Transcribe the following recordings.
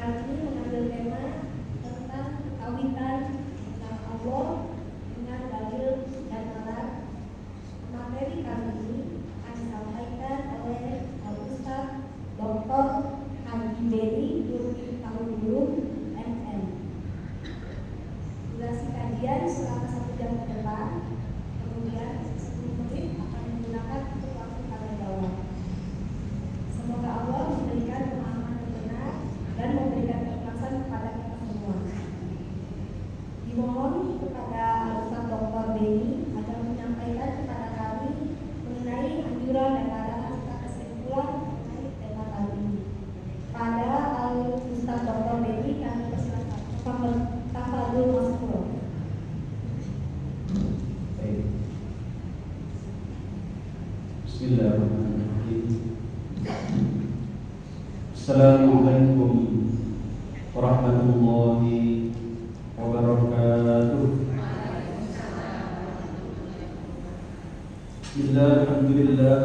Kali ini mengambil tema tentang kawitan tentang Allah dengan dalil dan nalar. Materi kali ini akan disampaikan oleh Al-Ustaz Dr. Haji Beni Nurul Tahululum MM. Durasi kajian selama 1 jam ke depan, kemudian 10 menit akan digunakan untuk waktu tanya jawab. Semoga Allah memberikan pemahaman yang benar dan memberikan keikhlasan kepada kita semua. Dimohon kepada Al-Ustaz Dr. Beni agar menyampaikan kepada kami mengenai anjuran dan larangan serta kesimpulan mengenai tema kali ini. Pada Al-Ustaz Dr. Beni kami persilakan. Tafadhol maskur. Baik. Bismillahirrahmanirrahim. Assalamualaikum warahmatullahi wabarakatuh. Alhamdulillah.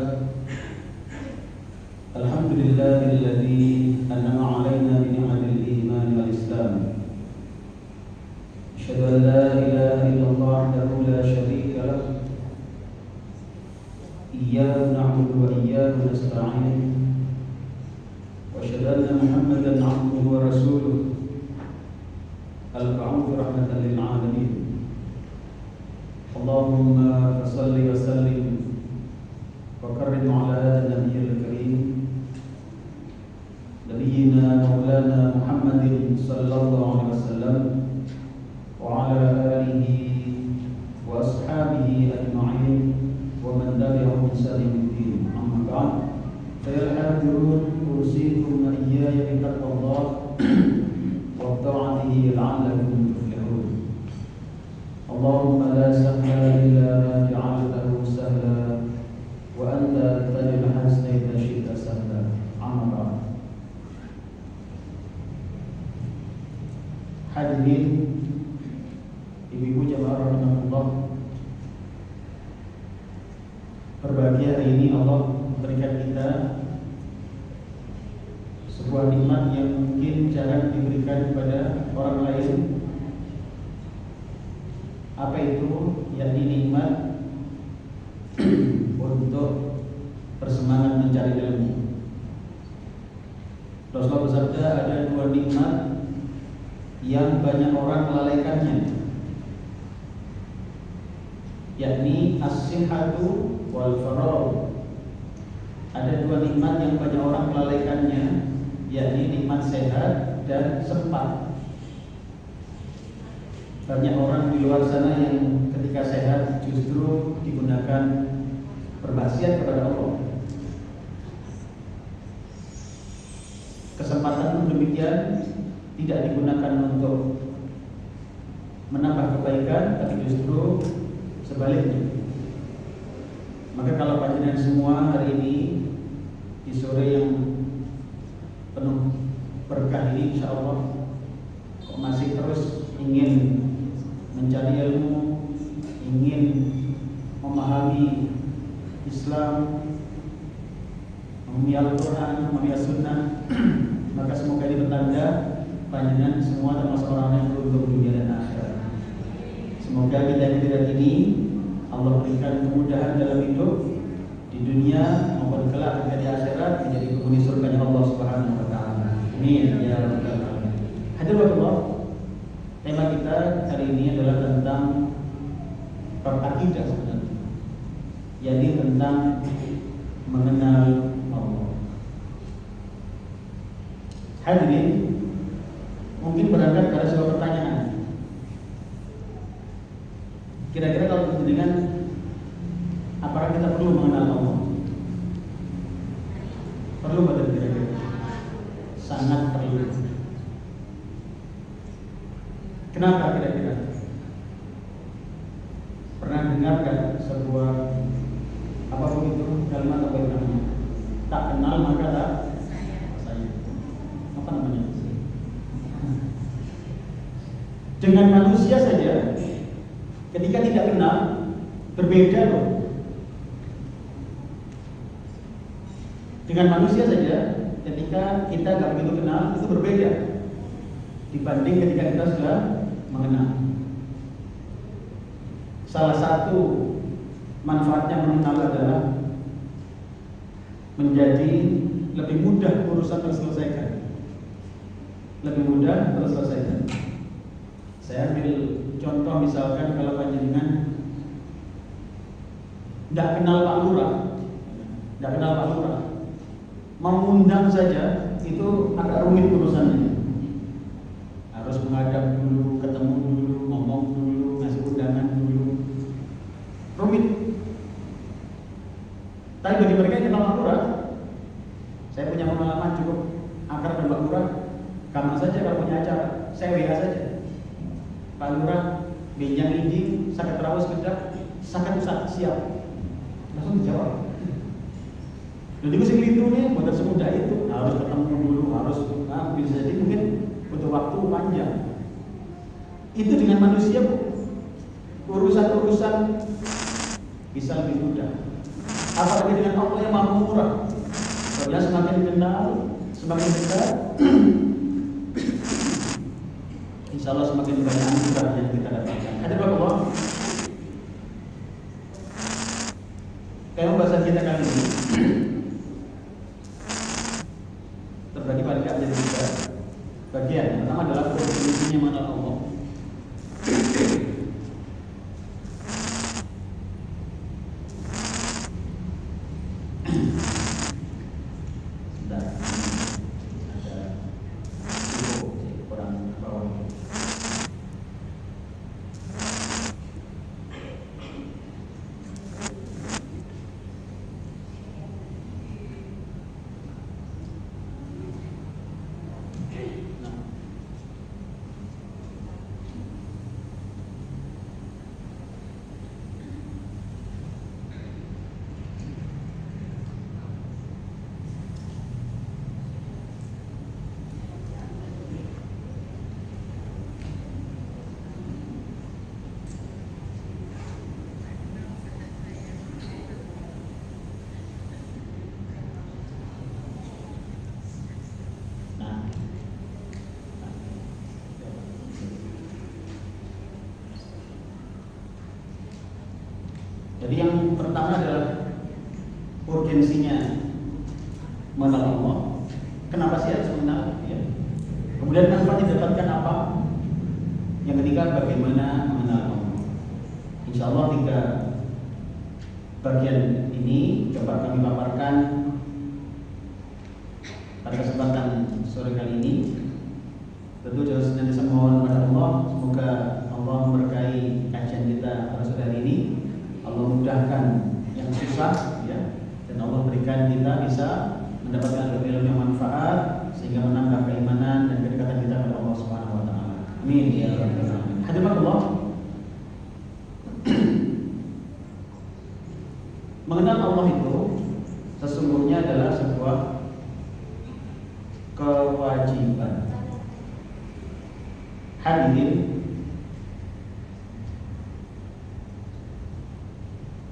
Alhamdulillahilladzi an'ama 'alaina bi ni'matil iman wal islam. Asyhadu an la ilaha illallah wahdahu la syarika lah. Iyyaka na'budu wa iyyaka nasta'in. Wa asyhadu anna Muhammadan 'abduhu wa rasuluh. Al-ba'uth rahmatan lil 'alamin. Allahumma shalli wa sallim wa karrim 'ala hadha an-nabiyil karim. Nabiyyina maulana Muhammadin sallallahu alaihi wasallam wa ala alihi wa ashabihi ajma'in wa man tabi'ahum bi ihsan ila yaumil amma ba'd. Fa hadirun usikum wa iyaya bi taqwallah wa ta'atihi la'allakum tuflihun. Allahumma la sahla illa ma ja'altahu sahla wa anta taj'alul hazna idza syi'ta sahla. Amma ba'd. Hadirin ibu-ibu jamaah rahimahullah, berbahagia hari ini Allah berikan kita sebuah nikmat yang mungkin jarang diberikan kepada orang lain. Apa itu? Yakni nikmat untuk bersemangat mencari ilmu. Rasulullah bersabda, ada 2 nikmat yang banyak orang melalaikannya, yakni as-sihhatu wal faragh. Ada 2 nikmat yang banyak orang melalaikannya, yakni nikmat sehat dan sempat. Banyak orang di luar sana yang ketika sehat justru digunakan bermaksiat kepada Allah. Kesempatan pun demikian tidak digunakan untuk menambah kebaikan, tapi justru sebaliknya. Maka kalau panjenengan semua hari ini di sore yang penuh berkah ini, insya Allah kok masih terus ingin mencari ilmu, ingin memahami Islam, memahami Al-Quran, memahami As-Sunnah, maka semoga ini bertanda panjenengan semua termasuk orang yang beruntung dunia dan akhirat. Semoga kita ini Allah berikan kemudahan dalam hidup di dunia maupun kelak ketika di akhirat menjadi penghuni surga Allah Subhanahu wa taala. Amin ya rabbal alamin. Hadirin Allah, tema kita hari ini adalah tentang bab akidah sebenarnya. Jadi tentang mengenal Allah. Hadirin, mungkin berangkat pada sebuah pertanyaan. Kira-kira kalau dengan apakah kita perlu mengenal Allah? Perlu betul kira-kira? Sangat perlu. Kenapa kira-kira? Pernah dengar kan sebuah apa begitu kalimat apa namanya? Tak kenal maka tak sayang. Apa namanya? Dengan manusia saja, ketika tidak kenal, berbeda loh. Dengan manusia saja, ketika kita gak begitu kenal, itu berbeda. dibanding ketika kita sudah mengenal. Salah satu manfaatnya mengenal adalah menjadi lebih mudah urusan terselesaikan. Lebih mudah terselesaikan. Saya ambil contoh misalkan kalau panjenengan tidak kenal Pak Lurah, mau undang saja itu agak rumit urusannya. Harus menghadap dulu, ketemu dulu, ngomong dulu, ngasih undangan dulu, rumit. Tapi bagi mereka yang kenal Pak Lurah, saya punya pengalaman cukup akrab dengan Pak Lurah. Gampang saja kalau punya acara, saya WA saja. Pak Lurah, benjang ini, sakit rawas bedak, sakit usah siap. Langsung dijawab. Jadi musim itu nih, bukan semudah itu. Harus ketemu dulu, harus bisa jadi mungkin butuh waktu panjang. Itu dengan manusia, Bu. Urusan-urusan bisa lebih mudah. Apalagi dengan Allah yang Maha Murah. Karena semakin kenal, semakin dekat, insya Allah semakin banyak anugerah yang kita dapatkan. Ada berapa Allah? Kayak pembahasan kita kali ini terbagi pada jadi tiga bagian. Yang pertama adalah definisinya mengenal Allah. Jadi yang pertama adalah urgensinya mengenal Allah. Kenapa sih harus mengenal? Ya. Kemudian manfaat yang didapatkan apa? Yang ketiga, bagaimana mengenal Allah. Insya Allah 3 bagian ini coba kami paparkan pada kesempatan sore kali ini. Tentu juga senantiasa mohon pada Allah, semoga Allah memberkahi kajian kita pada sore hari ini. Allah mudahkan yang susah, ya, dan Allah berikan kita bisa mendapatkan ilmu yang manfaat sehingga menambah keimanan dan kedekatan kita kepada Allah Subhanahu wa taala. Amin ya rabbal alamin. Hadirin Allah, mengenal Allah itu sesungguhnya adalah sebuah kewajiban. Hadirin,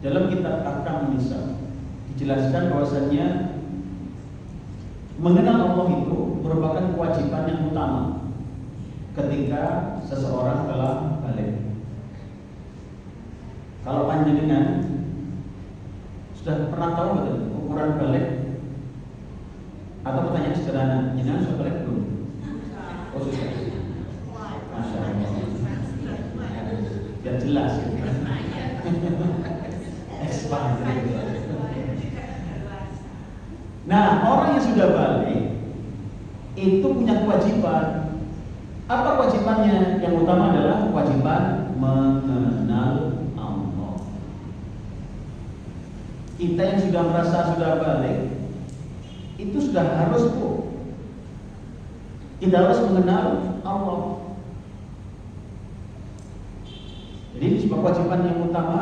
dalam kitab Ahkam Nisa dijelaskan bahwasannya mengenal Allah itu merupakan kewajiban yang utama ketika seseorang telah balik. Kalau panjenengan sudah pernah tahu betul ukuran balik? Atau pertanyaan sederhana, jenengan sudah balik belum? Oh sudah. Masya Allah. Biar jelas ya. Nah, orang yang sudah balik itu punya kewajiban. Apa kewajibannya? Yang utama adalah kewajiban mengenal Allah. Kita yang sudah merasa sudah balik itu sudah harus, Bu. Kita harus mengenal Allah. Jadi ini sebuah kewajiban yang utama.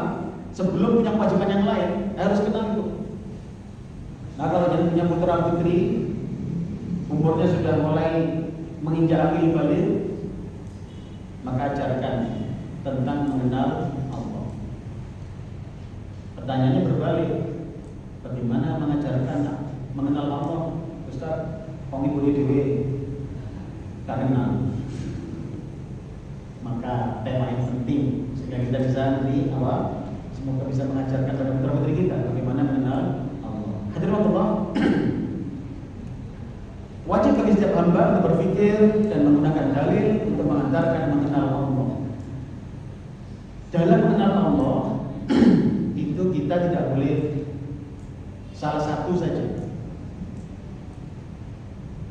Sebelum punya kewajiban yang lain, harus kenal itu. Nah, kalau yang punya putra putri, umurnya sudah mulai menginjak akil balik, maka ajarkan tentang mengenal Allah. Pertanyaannya berbalik, bagaimana mengajarkan mengenal Allah? Ustaz, kami boleh dewe gak kenal. tema yang penting sehingga kita bisa nanti semoga bisa mengajarkan pada putra-putri kita bagaimana mengenal Allah. Hadirin Allah, wajib bagi setiap hamba untuk berpikir dan menggunakan dalil untuk mengantarkan mengenal Allah. Dalam mengenal Allah itu kita tidak boleh salah satu saja.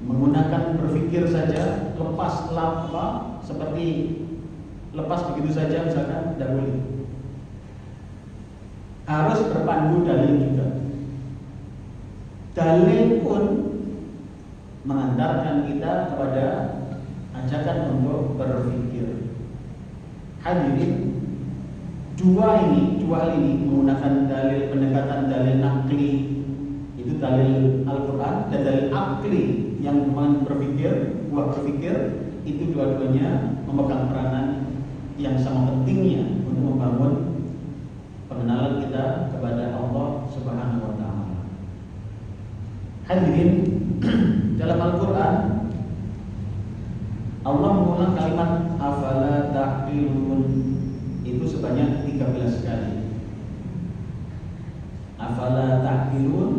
Menggunakan berpikir saja, lepas seperti lepas begitu saja misalkan tidak boleh. Harus berpandu dalil juga. Dalil pun mengantarkan kita kepada ajakan untuk berpikir. Hadirin, dua hal ini menggunakan dalil pendekatan dalil nakli, itu dalil Al-Quran, dan dalil akli yang berpikir, buah berpikir, itu dua-duanya memegang peranan yang sama pentingnya untuk membangun pengenalan kita kepada Allah Subhanahu wa Ta'ala. Hadirin, dalam Al-Quran Allah mengulang kalimat afala ta'qilun itu sebanyak 13 kali. Afala ta'qilun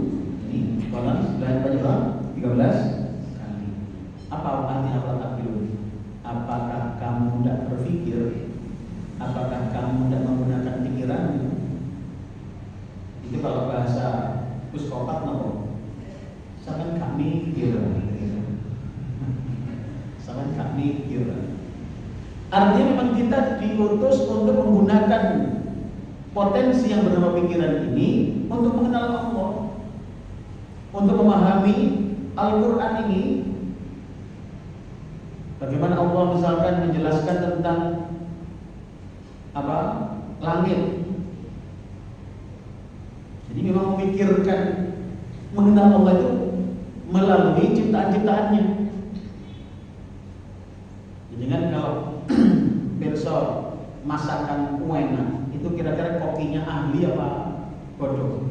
ini kolam sebelah berapa? 13 kali. Apa artinya afala ta'qilun? Apakah kamu tidak berpikir? Apakah kamu tidak menggunakan pikiran? Itu kalau bahasa psikopat nopo. Sampai kami kira. Sampai kami kira. Artinya memang kita diutus untuk menggunakan potensi yang bernama pikiran ini untuk mengenal Allah, untuk memahami Al-Quran ini. Bagaimana Allah misalkan menjelaskan tentang langit. Jadi memang memikirkan mengenal Allah itu melalui ciptaan-ciptaannya. Jadi kan kalau pirsa masakan enak, itu kira-kira kokinya ahli apa bodoh?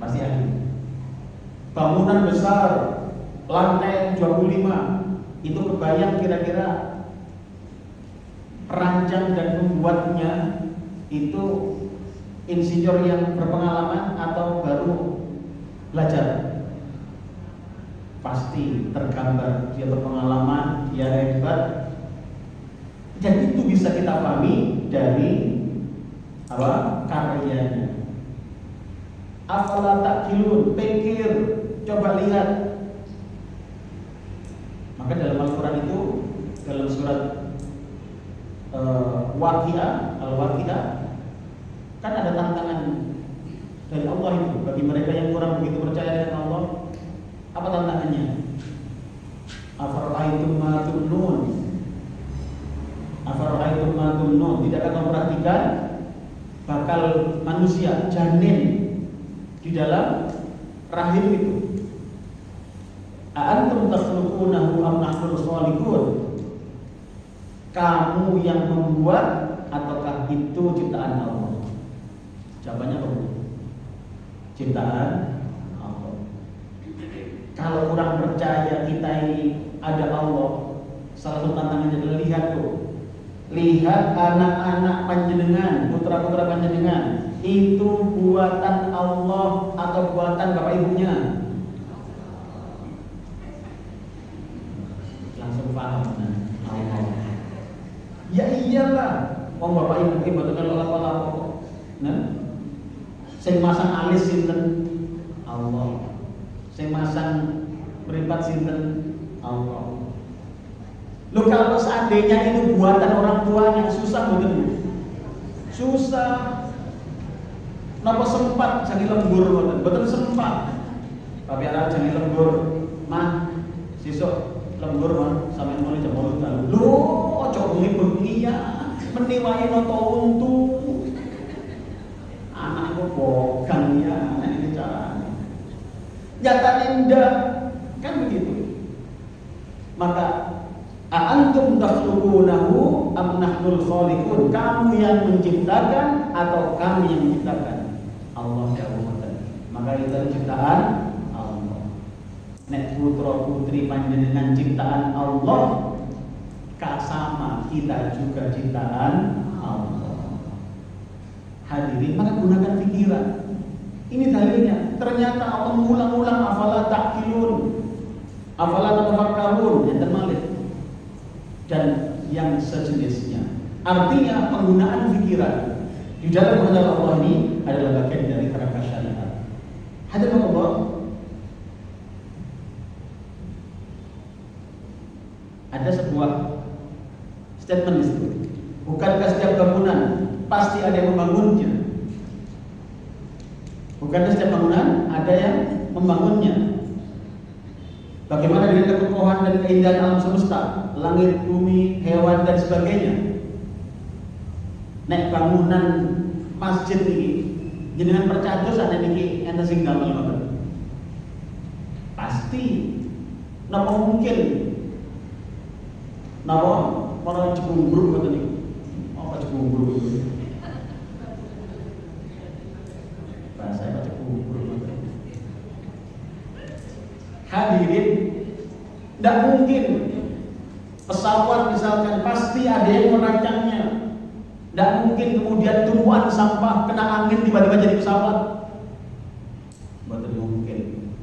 Pasti ahli. Bangunan besar, lantai 25, itu kebayang kira-kira perancang dan pembuatnya itu insinyur yang berpengalaman atau baru belajar? Pasti tergambar dia berpengalaman, dia hebat. Dan itu bisa kita pahami dari karyanya. Afala ta'qilun, pikir, coba lihat. Maka dalam Al-Quran itu, dalam surat Al-Waqi'ah, kan ada tantangan dari Allah itu bagi mereka yang kurang begitu percaya dengan Allah. Apa tantangannya? Afara'aitum ma tumnun. Afara'aitum ma tumnun. Tidakkah kamu perhatikan bakal manusia janin di dalam rahim itu? A'antum takhluqunahu am nahnul khaliqun? Kamu yang membuat ataukah itu ciptaan Allah? Jawabannya apa? Ciptaan Allah. Kalau kurang percaya kita ini ada Allah, salah satu tantangannya adalah lihat tuh. Lihat anak-anak panjenengan, putra-putra panjenengan, itu buatan Allah atau buatan bapak ibunya? Langsung paham Allah. Ya iyalah, bapak ibu buatan Allah. Nah, sing masang alis sinten? Allah. Sing masang meripat sinten? Allah. Loh, kalau seandainya itu buatan orang tuanya, susah betul. Susah. Napa sempat jangan lembur betul sempat. Tapi arah jangan lembur, mah sesuk lembur mah sampe mulai jam 8 tadi. Loh, ojo bengi ya, meniwai noto untu. Anakku bogang ya, ini caranya. Nyatanya enggak, kan begitu. Maka a'antum takhluqunahu am nahnul khaliqun? Kamu yang menciptakan atau kami yang menciptakan? Allah Ta'ala. Maka itu ciptaan Allah. Nek putra putri panjenengan ciptaan Allah, sama kita juga ciptaan Allah. Hadirin, maka gunakan pikiran. Ini dalilnya. Ternyata Allah mengulang-ulang afala ta'qilun, afala tatafakkarun, yang termalik dan yang sejenisnya. Artinya penggunaan pikiran di dalam mengenal Allah ini adalah bagian dari kerangka syariat. Hadirin Allah, ada sebuah statement di situ. Bukankah setiap bangunan pasti ada yang membangunnya? Bukankah setiap bangunan ada yang membangunnya? Bagaimana dengan kekokohan dan keindahan alam semesta, langit, bumi, hewan dan sebagainya? Nek bangunan masjid ini jenengan percaya ada niki enten sing damel ngoten. Pasti napa mungkin napa para cebungbruk ngoten niku. Apa cebungbruk? Bahasa apa cebungbruk ngoten. Hadirin, tidak mungkin pesawat misalkan pasti ada yang merancangnya. Tidak mungkin kemudian tumpuan sampah kena angin tiba-tiba jadi pesawat. Betul mungkin.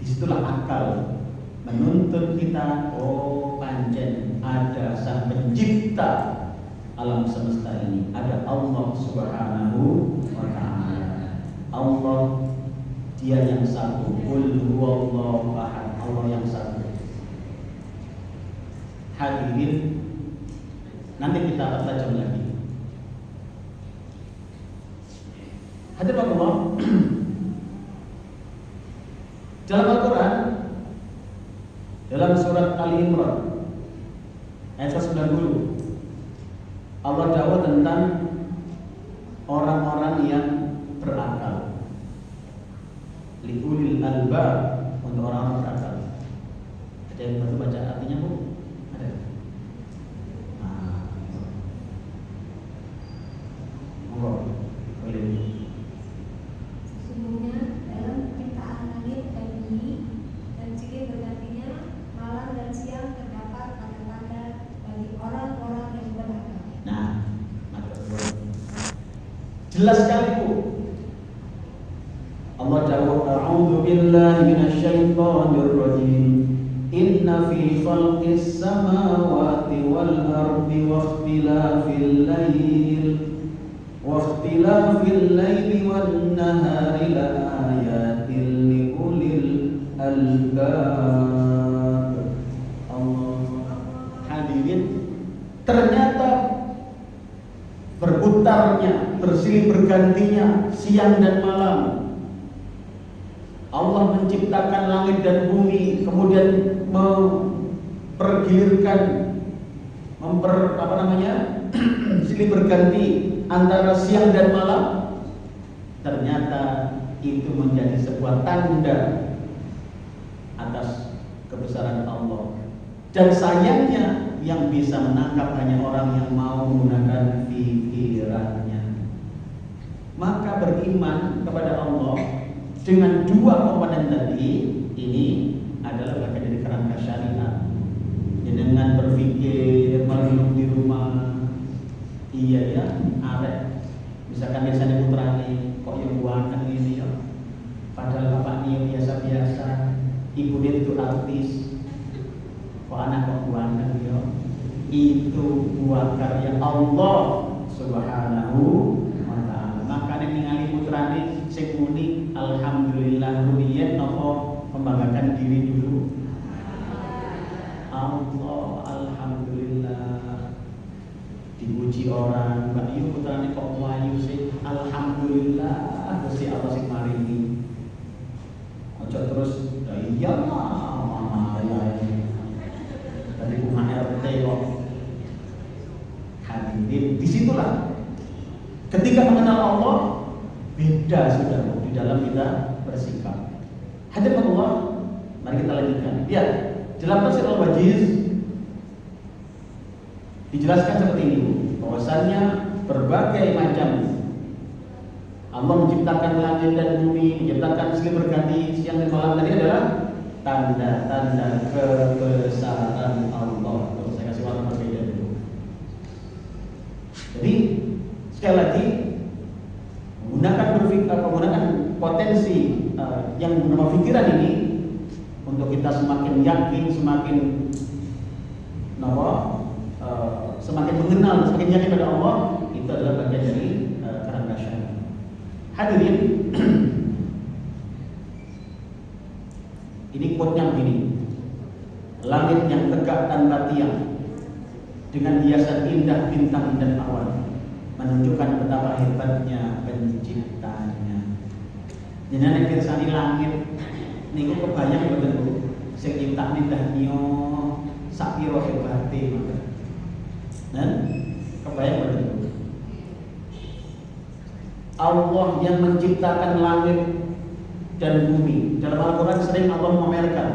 Disitulah akal menuntun kita, oh pancen ada sang pencipta alam semesta ini, ada Allah Subhanahu wa ta'ala. Allah Dia yang satu, qul huwallahu ahad, Allah yang satu. Hadirin, nanti kita akan tajam lagi. Hadirin Allah, dalam Al-Quran, dalam surat Ali Imran ayat 90, Allah jawab tentang orang-orang yang berakal. Liulil albab, untuk orang-orang berakal. Ada yang bantu baca artinya, Bu? Ada? Monggo, boleh. Sesungguhnya dalam penciptaan langit dan bumi dan silih bergantinya malam dan siang terdapat tanda-tanda bagi orang-orang yang berakal. Nah, jelas sekali, Bu. Allah jawab, a'udzu billahi minasyaitonir rajim. Inna fi khalqis samawati wal ardi wa ikhtilafil laili wan nahari la ayatin li ulil albab. Allah. Hadirin, ternyata berputarnya, bersilih bergantinya siang dan malam, Allah menciptakan langit dan bumi, kemudian mempergilirkan, silih berganti antara siang dan malam. Ternyata itu menjadi sebuah tanda atas kebesaran Allah. Dan sayangnya yang bisa menangkap hanya orang yang mau menggunakan pikirannya. Maka beriman kepada Allah dengan dua komponen tadi ini adalah bagian dari kerangka syariat. Dengan berpikir, merenung di rumah, iya ya, arek. Misalkan biasanya putrane kok yang buakan ini ya. Padahal bapaknya biasa-biasa, ibu dia itu artis. Kok anak kok buakan ya. Itu buah karya Allah Subhanahu wa ta'ala. Makanya ningali putrane sing muni alhamdulillah rumiyin napa membanggakan diri dulu. Allah alhamdulillah. Dipuji orang, Mbak Yu putrane kok wayu sih. Alhamdulillah Gusti Allah sing maringi. Ojo terus ya iyalah mama ya. Tadi bukan RT kok. Hadirin, disitulah ketika mengenal Allah beda sudah di dalam kita bersikap. Hadirin Allah, mari kita lanjutkan. Ya, dalam tafsir Al-Wajiz dijelaskan seperti ini, bahwasannya berbagai macam Allah menciptakan langit dan bumi, menciptakan silih berganti siang dan malam tadi adalah tanda-tanda kebesaran Allah. Saya kasih warna berbeda dulu. Sekali lagi, menggunakan potensi yang bernama pikiran ini untuk kita semakin yakin, semakin mengenal, semakin yakin pada Allah, itu adalah bagian dari kerangka syariat. Hadirin, ini quote-nya begini: langit yang tegak tanpa tiang dengan hiasan indah bintang dan awan menunjukkan betapa hebatnya penciptanya. Jenengan pirsani langit niku kebayang mboten Bu? Sing nyiptakne danyo sak pira hebate mboten. Dan kebayang mboten Bu? Allah yang menciptakan langit dan bumi. Dalam Al-Qur'an sering Allah memamerkan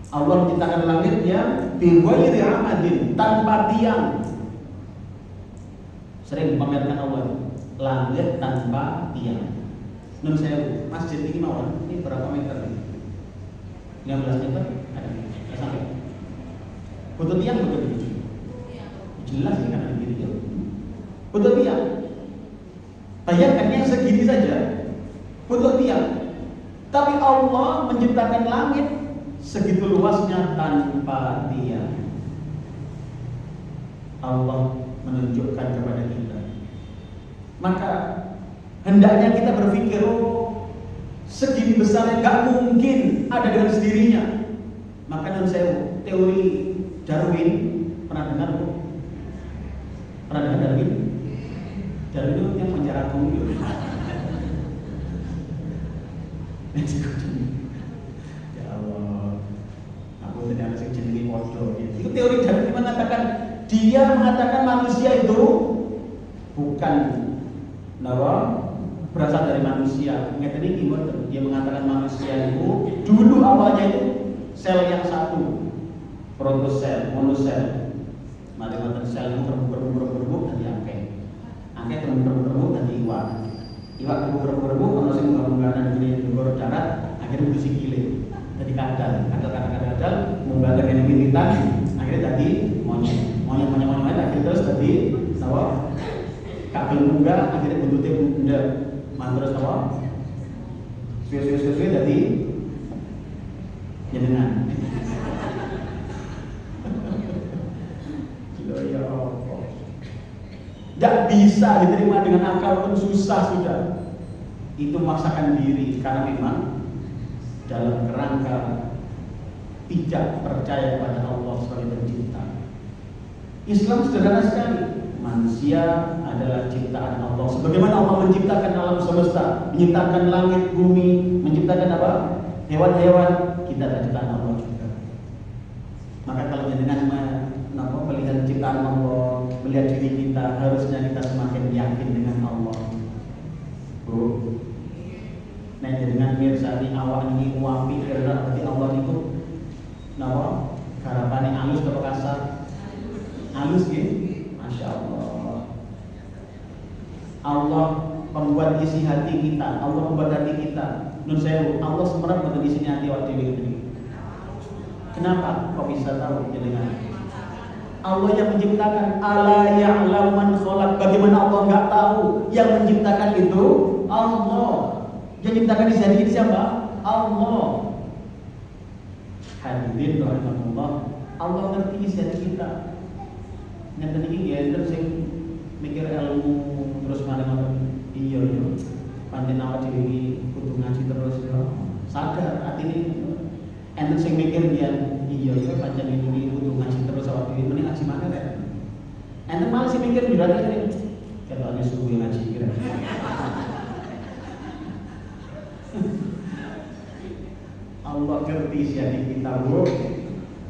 Allah menciptakan langit yang bighairi amadin, tanpa tiang. Sering dipamerkan Allah, langit tanpa tiang. Nun sewu, masjid ini mawon, ini berapa meter? 15 meter? Ada nggak sampai? Butuh tiang betul? Jelas sih kan ada gitu. Butuh tiang. Bayangkan yang segini saja butuh tiang. Tapi Allah menciptakan langit segitu luasnya tanpa tiang. Allah menunjukkan kepada kita. Maka hendaknya kita berpikir, oh, segini besarnya gak mungkin ada dengan sendirinya. Maka non saya teori Darwin pernah dengar Bu? Pernah dengar Darwin? Darwin itu yang menjarah kamu. Ya Allah, aku tidak ada jenenge podo. Itu teori Darwin dia mengatakan manusia itu bukan berasal dari manusia. Ngeten iki mboten. Dia mengatakan manusia itu dulu awalnya itu sel yang satu, protosel, monosel. Mari ngoten sel itu berembuk dadi akeh. Akeh berembuk dadi iwak. Iwak berembuk ono sing munggah-munggahan dari dhuwur darat, akhirnya mesti sikile. Dadi kadal, munggah kene wiritan, akhirnya dadi monyet akhirnya terus tadi sawah kabel munggah akhirnya buntutnya bunda manterus sawah suwe tadi jenengan. Ya Allah, tidak bisa diterima dengan akal pun susah sudah. Itu memaksakan diri karena memang dalam kerangka tidak percaya kepada Allah sebagai pencipta. Islam sederhana sekali. Manusia adalah ciptaan Allah. Sebagaimana Allah menciptakan alam semesta, menciptakan langit, bumi, menciptakan apa? Hewan-hewan, kita adalah ciptaan Allah juga. Maka kalau jenengan melihat ciptaan Allah, melihat diri kita, harusnya kita semakin yakin dengan Allah. Bu, nah jenengan mirsani awak ini wapi karena berarti Allah itu garapane halus atau kasar? Halus gitu, Masya Allah. Allah membuat isi hati kita, Allah membuat hati kita. Nun sewu, Allah semerap betul di sini hati waktu ini. Kenapa? Kok bisa tahu jenengan? Allah yang menciptakan. Ala ya'lamu man khalaq. Bagaimana Allah nggak tahu? Yang menciptakan itu Allah. Yang menciptakan isi hati ini siapa? Allah. Hadirin rahimahullah, Allah ngerti isi hati kita. Ngeten iki ya terus sing mikir ilmu terus malah-malah iya pancen awak dhewe iki kudu ngaji terus ya. Sadar atine enten sing mikir yen iya pancen iki kudu ngaji terus awak dhewe mending ngaji maneh rek. Enten malah sing mikir berarti ini ketokane suwi ngaji kira. Allah ngerti isi hati kita, Bu.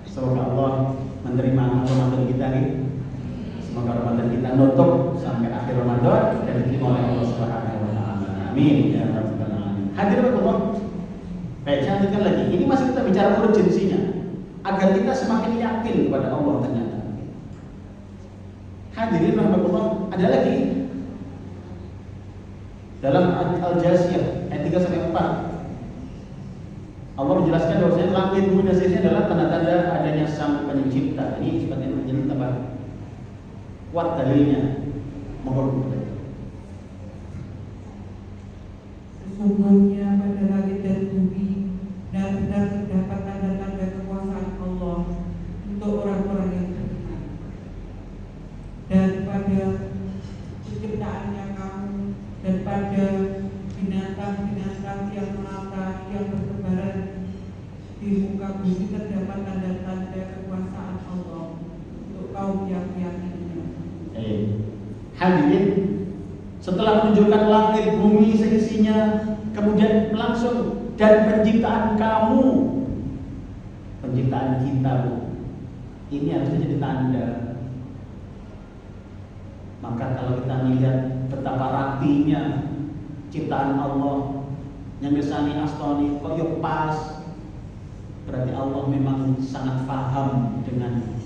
Semoga Allah menerima Ramadan kita nih. Semoga Ramadan kita nutup sampai akhir Ramadan dan diterima oleh Allah Subhanahu wa taala. Amin ya rabbal alamin. Hadirin Allah. Baik, saya lanjutkan lagi. Ini masih kita bicara urgensinya agar kita semakin yakin kepada Allah ternyata. Hadirin Allah, ada lagi dalam Al-Jasiyah ayat 3 sampai 4. Allah menjelaskan bahwasanya langit bumi dan seisinya adalah tanda-tanda adanya Sang Pencipta. Ini seperti menjelaskan apa? Kuat dalilnya. Mohon adalah tanda-tanda kekuasaan Allah untuk kaum yang meyakininya. Hadirin, setelah menunjukkan langit, bumi, seisinya, kemudian langsung dan penciptaan kamu, penciptaan kita, Bu. Ini harusnya jadi tanda. Maka kalau kita melihat betapa rapinya ciptaan Allah, yang misalnya Astoni kok yuk pas, berarti Allah memang sangat paham dengan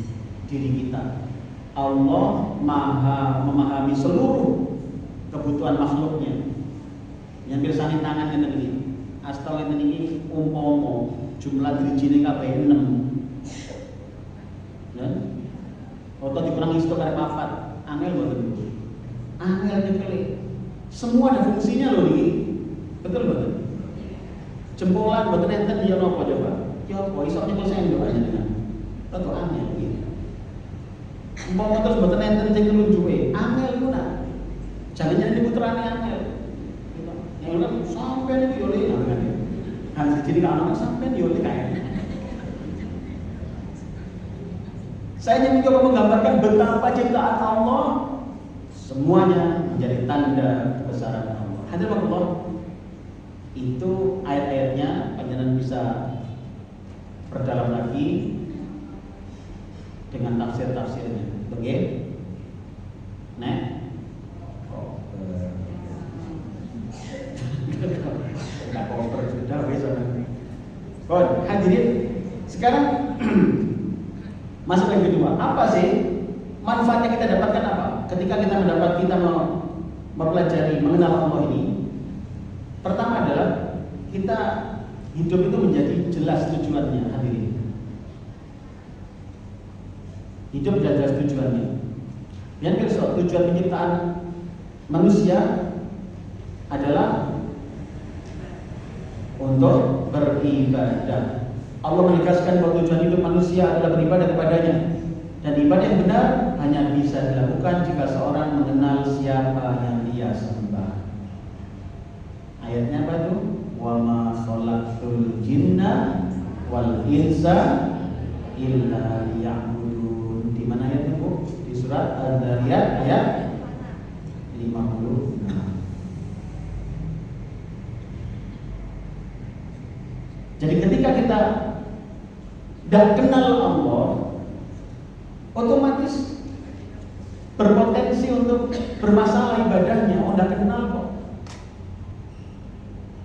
diri kita. Allah maha memahami seluruh kebutuhan makhluknya. Yang misalnya tangan ini, Astoni ini umpomo jumlah dirijine kabeh 6. Ya. Atau dikurangi stok karep 4. Angel boten. Angel dipilih. Semua ada fungsinya loh ini. Betul boten? Jempolan boten enten ya napa coba? Ya apa iso nyekel sendok aja dengan. Tentu angel iki. Umpama terus boten enten sing nunjuke, angel ku nak. Jangan-jangan ini putrane angel. Yang udah sampai iki yo le kan. Kan jadi kalau sampai yo le kae. Saya ingin mencoba menggambarkan betapa ciptaan Allah semuanya menjadi tanda kebesaran Allah. Hadirin Allah, itu ayat-ayatnya panjenengan bisa perdalam lagi dengan tafsir-tafsirnya. Begitu? Nah, nggak koper sudah besok. Hadirin, sekarang masuk yang kedua, apa sih manfaatnya kita dapatkan apa? Ketika kita mempelajari mengenal Allah ini, pertama adalah kita hidup itu menjadi jelas tujuannya, hadirin. Hidup jelas tujuannya. Yang kedua, tujuan penciptaan manusia adalah untuk beribadah. Allah menegaskan bahwa tujuan hidup manusia adalah beribadah kepadanya, dan ibadah yang benar hanya bisa dilakukan jika seorang mengenal siapa yang dia sembah. Ayatnya apa itu? Wa ma khalaqtul jinna wal insa illa liya'budun. Di mana ayatnya, Bu? Di surat Al-Dzariyat ayat 50. Jadi ketika kita tidak kenal Allah, otomatis berpotensi untuk bermasalah ibadahnya. Oh, tidak kenal kok.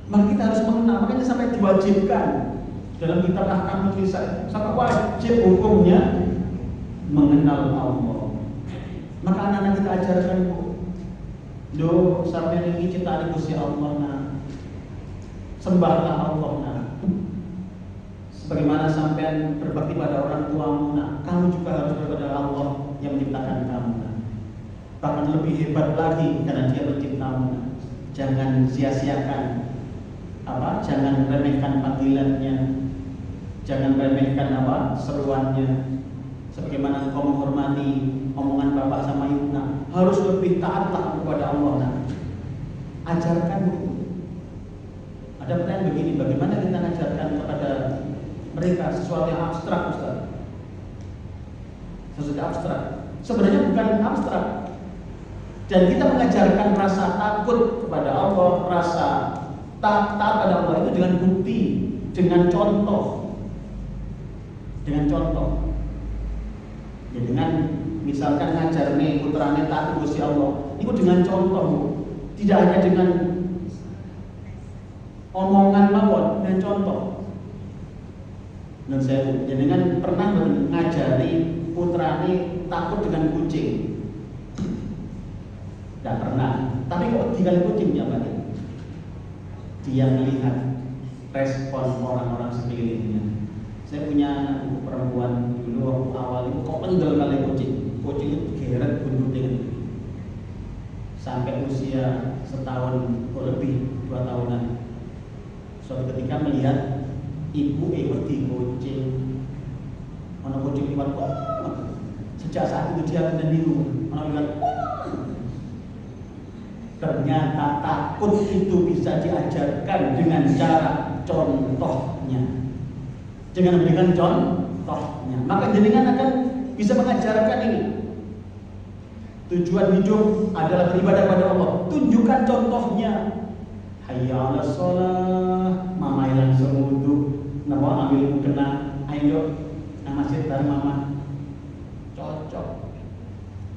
Maka kita harus mengenal. Makanya sampai diwajibkan dalam kitab Ahkam Tulisan, sampai wajib hukumnya mengenal Allah. Maka anak-anak kita ajarkan, do sampai ini ciptaan Gusti Allah, nah sembahlah Allah, nah sebagaimana sampean berbakti pada orang tuamu, nah kamu juga harus berbakti pada Allah yang menciptakan kamu, nah bahkan lebih hebat lagi karena Dia menciptamu, nah jangan sia-siakan jangan remehkan panggilannya, jangan remehkan seruannya. Sebagaimana engkau menghormati omongan bapak sama ibu, nah harus lebih taatlah kepada Allah, nah ajarkan itu. Ada pertanyaan begini, bagaimana kita mengajarkan kepada mereka sesuatu yang abstrak, Ustaz? Sesuatu abstrak sebenarnya bukan abstrak. Dan kita mengajarkan rasa takut kepada Allah, rasa taat pada Allah itu dengan bukti, dengan contoh. Ya, dengan misalkan ngajarne putrane taat Gusti Allah, itu dengan contoh, Bu. Tidak hanya dengan omongan mawon, dengan contoh. Dan saya jenengan pernah ngajari putrane takut dengan kucing? Tidak pernah. Tapi kok tinggal kucingnya Pak? Dia melihat respon orang-orang sekelilingnya. Saya punya anak perempuan dulu waktu awal itu kok pendel kali kucing itu geret buntutin sampai usia setahun lebih 2 tahunan. Suatu ketika melihat ibu wedi kucing, ono kucing liwat kok. Sejak saat itu dia benar niru, ono liwat. Ternyata takut itu bisa diajarkan dengan cara contohnya. Dengan memberikan contohnya. Maka jenengan akan bisa mengajarkan ini. Tujuan hidup adalah beribadah pada Allah. Tunjukkan contohnya. Hayya 'alas shalah, mama langsung wudu, napa ambil mukena, ayo nang masjid bar mama. Cocok.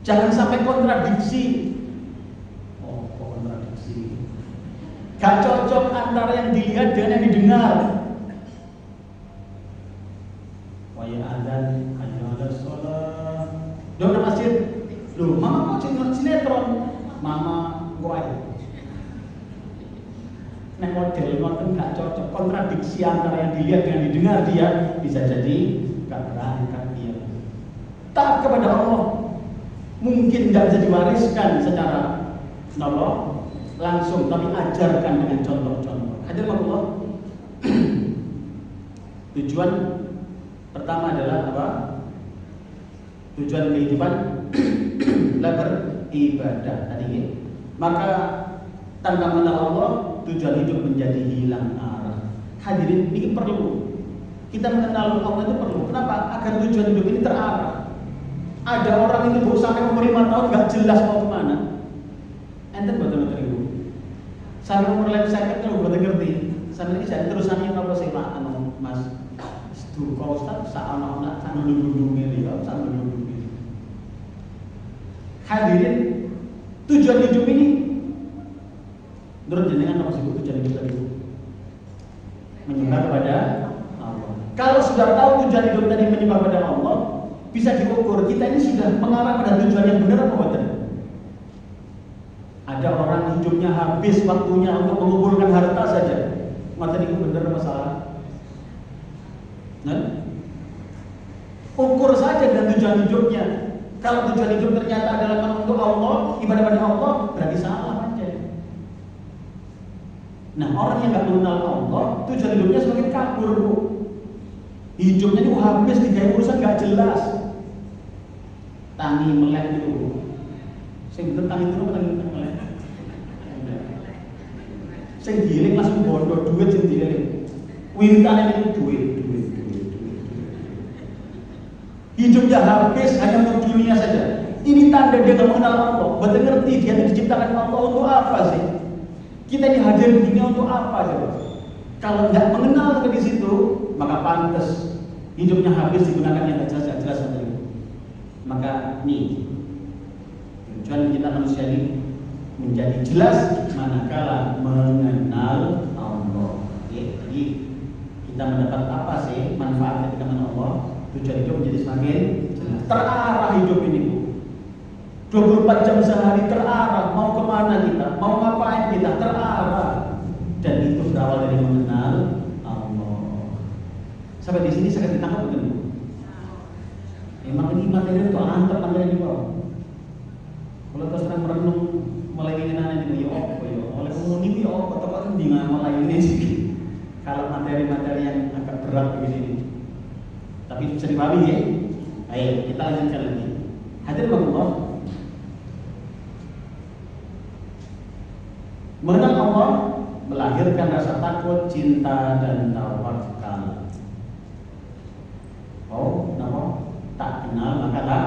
Jangan sampai kontradiksi. Oh, kontradiksi. Gak cocok antara yang dilihat dengan yang didengar. Wa ya adzan, hayya 'alas shalah. Dong nang masjid. Loh, mama kok sinetron? Mama goai. Nek model ngoten gak cocok, kontradiksi antara yang dilihat dengan didengar dia bisa jadi gak berangkat dia. Taat kepada Allah mungkin gak bisa diwariskan secara langsung, tapi ajarkan dengan contoh-contoh. Hadir Allah. Tujuan pertama adalah apa? Tujuan kehidupan adalah beribadah tadi ya. Maka tanpa mengenal Allah, tujuan hidup menjadi hilang arah. Hadirin, ini perlu. Kita mengenal Allah itu perlu. Kenapa? Agar tujuan hidup ini terarah. Ada orang itu sampai umur 5 tahun gak jelas mau kemana. Enten betul-betul ibu. Sampai umur lain saya kan betul ngerti. Sampai ini saya terusannya apa sih Pak? Mas, itu kau Ustaz anak-anak sambil duduk ini, sambil duduk ini. Hadirin, tujuan hidup ini menurut jenengan apa sih tujuan hidup tadi? Menyembah kepada Allah. Kalau sudah tahu tujuan hidup tadi menyembah kepada Allah, bisa diukur kita ini sudah mengarah pada tujuan yang benar apa bukan? Ada orang hidupnya habis waktunya untuk mengumpulkan harta saja. Mata itu benar masalah. Nah, ukur saja dengan tujuan hidupnya. Kalau tujuan hidup ternyata adalah untuk Allah, ibadah pada Allah, berarti salah aja. Nah, orang yang nggak mengenal Allah, tujuan hidupnya semakin kabur, Bu. Hidupnya itu habis digawe urusan nggak jelas. Tangi melek itu. Sing bener tangi itu tangi melek. Sing giling langsung bondo duit sing giling. Wintane itu duit. Hidupnya habis hanya untuk dunia saja. Ini tanda dia tidak mengenal Allah. Betul ngerti dia diciptakan Allah untuk apa sih? Kita ini hadir di dunia untuk apa sih? Kalau nggak mengenal ke di situ, maka pantas hidupnya habis digunakan yang tidak jelas saja. Maka nih tujuan kita manusia ini menjadi jelas manakala mengenal Allah. Jadi kita mendapat apa sih manfaat ketika mengenal Allah? Tujuan hidup menjadi semakin jelas. Terarah hidup ini, Bu. 24 jam sehari terarah. Mau kemana kita? Mau ngapain kita? Terarah. Dan itu berawal dari mengenal Allah. Sampai di sini saya ditangkap bukan, Bu? Emang ini materi itu antep materi ini, Pak. Kalau terus terang merenung mulai ingin ini, ya apa ya? Oleh umum ya apa? Tepat dengan mulai ini sih. Kalau materi-materi yang agak berat begini. Tapi bisa dipahami ya? Ayo kita lanjutkan lagi. Hadir Allah. Mengenal Allah melahirkan rasa takut, cinta, dan tawakal. Oh, nama tak kenal maka tak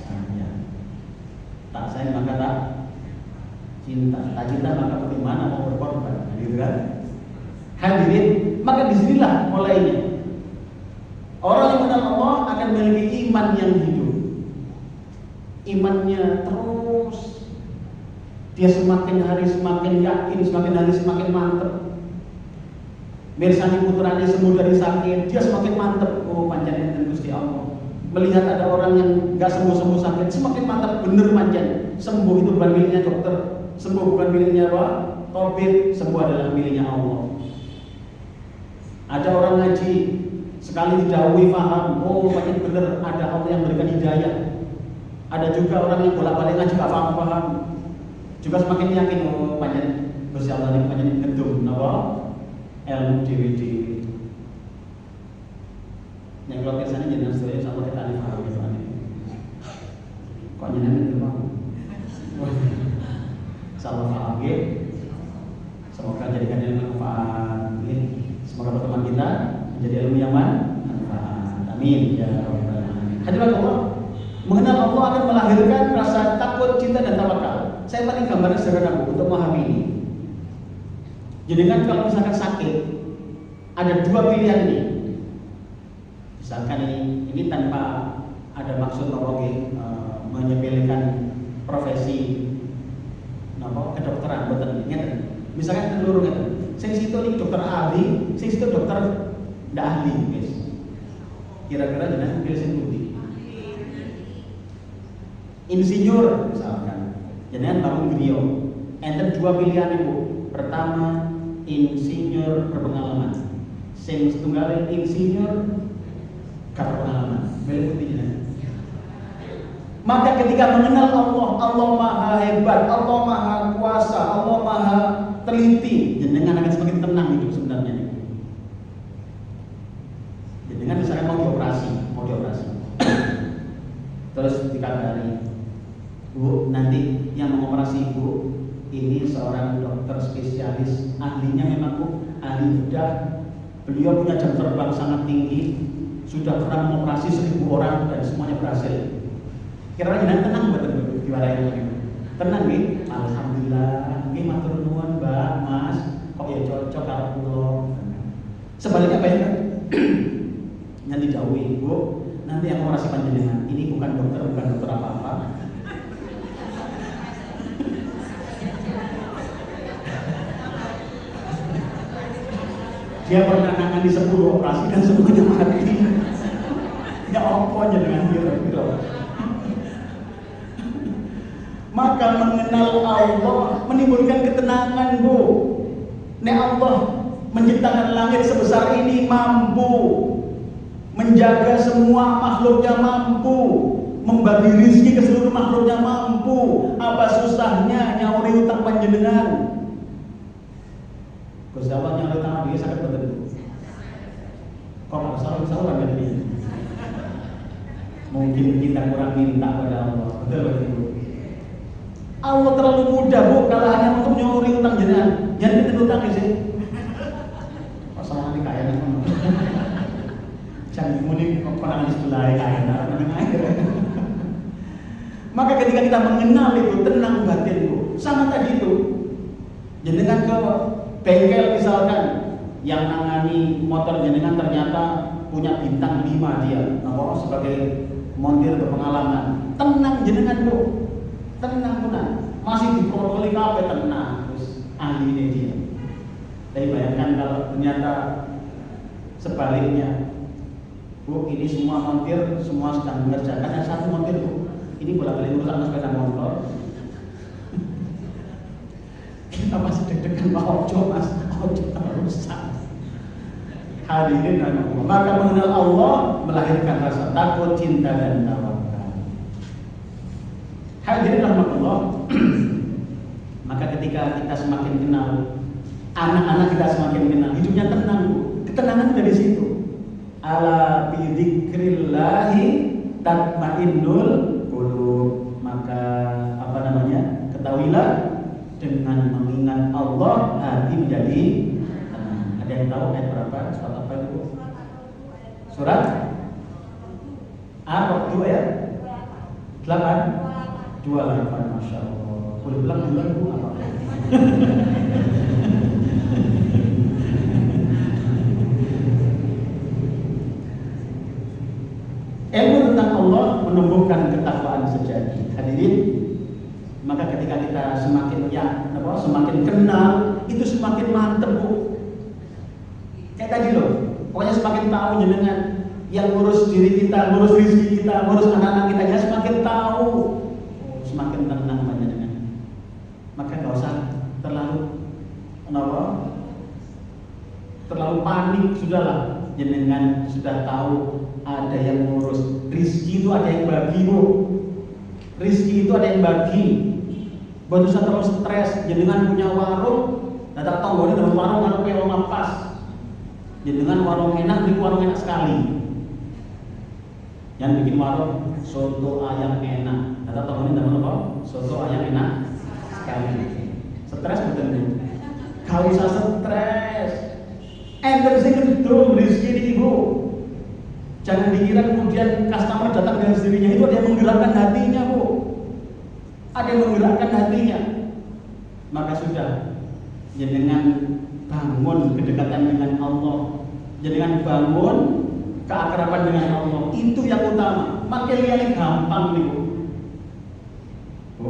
sayang. Tak sayang maka tak cinta. Tak cinta maka bagaimana mau berkorban? Gitu kan? Hadirin, maka disinilah mulainya. Orang yang mengenal Allah akan memiliki iman yang hidup. Imannya terus, dia semakin hari semakin yakin, semakin hari semakin mantep. Mirsani putranya sembuh dari sakit, dia semakin mantep. Oh, panjangnya dan Gusti Allah. Melihat ada orang yang gak sembuh-sembuh sakit, semakin mantap, bener panjang. Sembuh itu bukan miliknya dokter, sembuh bukan miliknya apa? Tabib, sembuh adalah miliknya Allah. Ada orang ngaji, sekali didahului paham, oh makin bener ada Allah yang memberikan hidayah. Ada juga orang yang bolak-balik ngaji gak paham-paham, juga semakin yakin, oh panjang Gusti Allah ini panjang ngedum, apa? Ilmu dewi-dewi. Yang kalau biasanya jenengan sedaya sama kita alif paham gitu aneh. Kok jenengan itu mau? Salah paham ya. Semoga jadikan ilmu manfaat. Semoga pertemuan kita menjadi ilmu yang manfaat. Amin ya Mengenal Allah akan melahirkan rasa takut, cinta, dan tawakal. Saya paling gambarnya sederhana Bu, untuk memahami ini. Jenengan kalau misalkan sakit, ada dua pilihan ini. Misalkan ini tanpa ada maksud menyepelekan profesi kedokteran, betul ngeten. Misalkan telur ngeten. Sing situ iki dokter ahli, sing situ dokter ndak ahli, guys. Kira-kira jenengan pilih sing pundi? Insinyur misalkan. Jenengan bangun griya. Enten dua pilihan Ibu. Pertama, insinyur berpengalaman. Sing setunggal insinyur gak berpengalaman. Pilih pundi jenengan? Maka ketika mengenal Allah, Allah Maha Hebat, Allah Maha Kuasa, Allah Maha Teliti, jenengan akan semakin tenang hidup sebenarnya. Jenengan misalnya mau dioperasi, terus dikabari, Bu, nanti yang mengoperasi Ibu ini seorang dokter spesialis, ahlinya memang Bu, ahli bedah. Beliau punya jam terbang sangat tinggi, sudah pernah mengoperasi 1000 orang dan semuanya berhasil. Kira-kira jenengan tenang betul diwarai ini. Tenang nggih? Alhamdulillah, nggih matur nuwun Mbak, Mas. Kok ya cocok karo kula. Sebaliknya apa ya? Nanti dijauhi, Bu. Nanti yang operasi panjenengan ini bukan dokter apa-apa. Dia pernah nangani 10 operasi dan semuanya mati. Ya apa jenengan kira-kira. Maka mengenal Allah menimbulkan ketenangan Bu. Nek Allah menciptakan langit sebesar ini mampu menjaga semua makhluknya, mampu membagi rezeki ke seluruh makhluknya, mampu. Apa susahnya nyauri utang panjenengan? Gusti Allah nyauri utang dia sangat betul. Kok nggak salah kan ini? Mungkin kita kurang minta pada Allah. Betul. Allah terlalu mudah Bu, kalau hanya untuk nyuri utang jenengan. Jangan kita utang sih. Pasal nanti kaya nih. Jangan muni orang di sebelah kaya Maka ketika kita mengenal itu tenang batin Bu. Sama tadi itu. Jenengan ke bengkel misalkan, yang nangani motor jenengan ternyata punya bintang 5 dia. Nah, sebagai montir berpengalaman. Tenang jenengan Bu. Tenang masih diprotokoli kabeh tenang, terus ahli ini dia. Tapi bayangkan kalau ternyata sebaliknya, Bu, ini semua montir, semua sedang mengerjakan, yang satu montir Bu, ini bolak-balik urusan sepeda motor. Kita masih deg-degan ojo rusak. Hadirin rahimahullah. Maka mengenal Allah melahirkan rasa takut, cinta, dan tawakal. Hadirin rahmatullah. Maka ketika kita semakin kenal, anak-anak kita semakin kenal, hidupnya tenang Bu. Ketenangan dari situ. Ala bi dzikrillahi tatmainnul qulub. Maka ketahuilah dengan mengingat Allah hati menjadi tenang. Ada yang tahu ayat berapa? Surat apa itu? Surat Ar-Ra'd ya? 28, Masya Allah. Boleh bilang duluan Bu apa? Ilmu tentang Allah menumbuhkan ketakwaan sejati. Hadirin, maka ketika kita semakin semakin kenal, itu semakin mantep Bu. Kayak tadi loh, pokoknya semakin tahu jenengan yang ngurus diri kita, ngurus rezeki kita, ngurus anak-anak kita, ya semakin tahu, semakin tenang panjenengan. Maka nggak usah terlalu panik, sudahlah. Jenengan sudah tahu ada yang ngurus rezeki, itu ada yang bagi Bu. Rezeki itu ada yang bagi. Buat usah terlalu stres. Jenengan punya warung, datang tonggolnya dalam warung ngarepe wong pas. Jenengan warung enak, di warung enak sekali. Yang bikin warung soto ayam enak, datang tonggolnya dalam apa? Soto ayam enak sekali. Stres betul Bu. Gak usah stres. Enter sing gedung rezeki ini Bu. Jangan dikira kemudian customer datang dengan sendirinya, itu ada yang menggerakkan hatinya, Bu. Ada yang menggerakkan hatinya. Maka sudah, jenengan bangun kedekatan dengan Allah, jenengan bangun keakraban dengan Allah, itu yang utama. Makin liane gampang nih, Bu. Bu,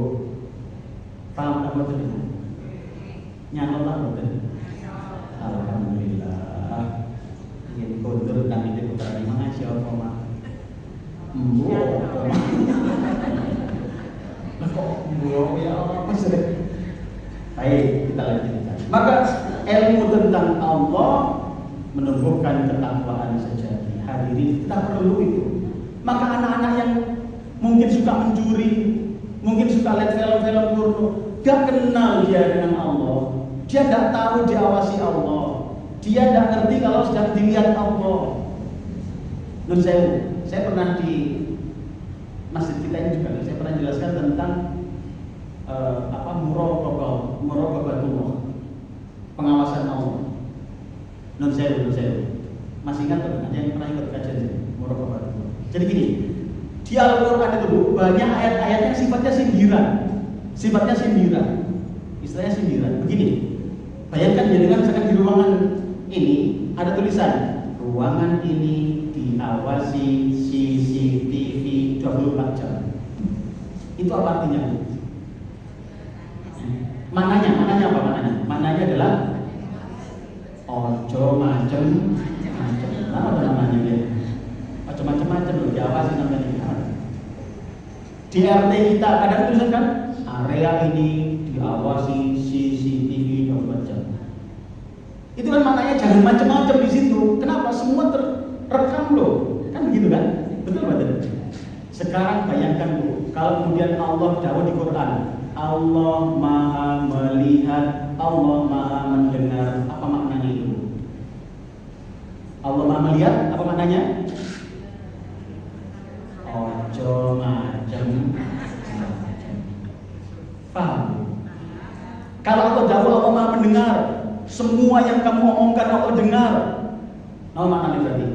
paham apa itu? Nyanolah betul. Alhamdulillah. Ingin kondur kami di putra di mana siapa mah? Mbu. Kok mbu ya apa sih? Baik, kita lanjutkan. Maka ilmu tentang Allah menumbuhkan ketakwaan sejati. Hadirin, kita perlu itu. Maka anak-anak yang mungkin suka mencuri, mungkin suka lihat film-film porno, gak kenal dia dengan Allah. Dia tidak tahu diawasi Allah. Dia tidak ngerti kalau sedang dilihat Allah. Nun saya pernah di masjid kita ini juga, saya pernah jelaskan tentang muraqabatullah, pengawasan Allah. Nun saya masih ingat tuh, ada yang pernah ikut kajian ini, muraqabatullah. Jadi gini, di Al-Quran itu banyak ayat-ayat yang sifatnya sindiran, istilahnya sindiran. Begini, bayangkan jenengan misalkan di ruangan ini ada tulisan ruangan ini diawasi CCTV 24 jam. Itu apa artinya? Mananya apa mananya? Mananya adalah ojo macem-macem. Apa namanya dia? Ojo macem-macem loh, diawasi namanya. Di RT kita kadang tulisan kan area ini diawasi CCTV 24 jam. Itu kan maknanya jangan macam-macam di situ. Kenapa? Semua terekam loh. Kan begitu kan? Betul betul. Sekarang bayangkan Bu, kalau kemudian Allah dawuh di Quran, Allah Maha melihat, Allah Maha mendengar. Apa maknanya itu? Allah Maha melihat, apa maknanya? Ojo macam. Paham? Kalau Allah dawuh, Allah Maha mendengar. Semua yang kamu omongkan Allah dengar. Nah, maknanya berarti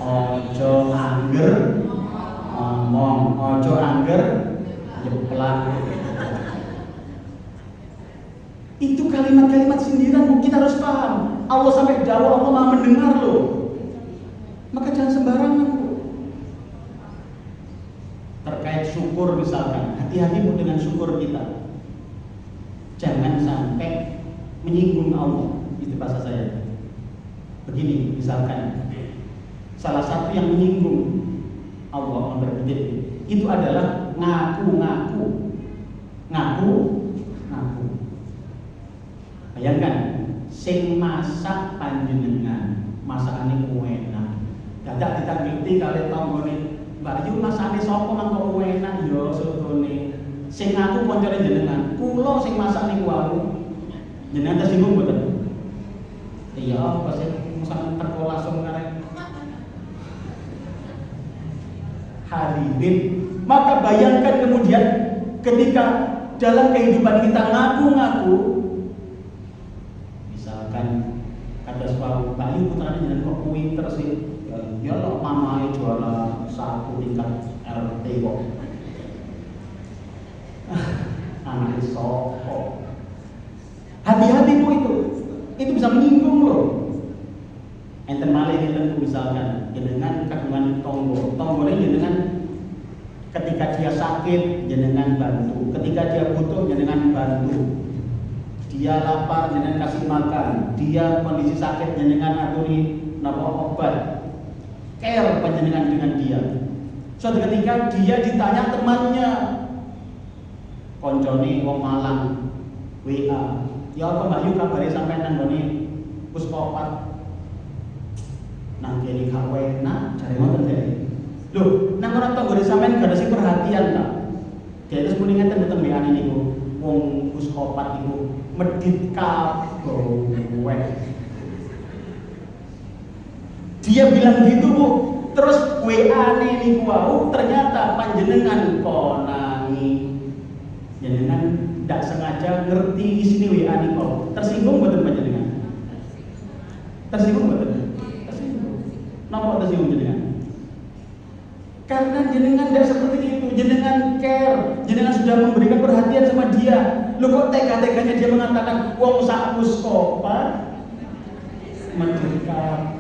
ojo angger ngomong, ojo angger jeplak. Itu kalimat-kalimat sindiran, Bu. Kita harus paham. Allah sampai dawuh, Allah Maha mendengar loh. Maka jangan sembarangan, Bu. Terkait syukur misalkan, hati-hati Bu dengan syukur kita. Jangan sampai menyinggung Allah. Itu bahasa saya. Begini, misalkan salah satu yang menyinggung Allah berbelit itu adalah ngaku. Bayangkan, sing masak panjenengan, masakane enak. Dadak ditanggeti kali tanggone, Mbak Yu masakane sapa mangko enak ya sotone. Sing ngaku koncone jenengan, kula sing masak niku wau. Jenengan tersinggung mboten? Iya, apa sih masak teko langsung karek. Hadirin, maka bayangkan kemudian ketika dalam kehidupan kita ngaku-ngaku, misalkan kata suatu Mbak Yu putrane jenengan kok pinter sih. Ya lo mamae jualan satu tingkat RT kok. Anak sopo. Hati-hati Bu itu bisa menyinggung loh. Enten malih enten misalkan jenengan kagungan tonggone jenengan ketika dia sakit jenengan bantu, ketika dia butuh jenengan bantu. Dia lapar jenengan kasih makan, dia kondisi sakit jenengan aturi napa obat. Care panjenengan dengan dia. Suatu ketika dia ditanya temannya, koncone wong Malang WA, ya apa Mbak Yu kabare sampean nang gone Puskopat nang kene gak enak jare ngoten deh. Lho, nang ora tau gone sampean gak ada sing perhatian ta. Dia terus muni ngeten mboten WA niku wong Puskopat iku medhit kabeh. Dia bilang gitu Bu, terus WA-ne niku wau ternyata panjenengan konangi. Jenengan tidak sengaja ngerti isine WA niku. Tersinggung mboten panjenengan? Tersinggung mboten? Tersinggung. Napa atas yang jenengan? Karena jenengan tidak seperti itu, jenengan care, jenengan sudah memberikan perhatian sama dia. Lu kok tega-teganya dia mengatakan wong sak muskopa merdeka.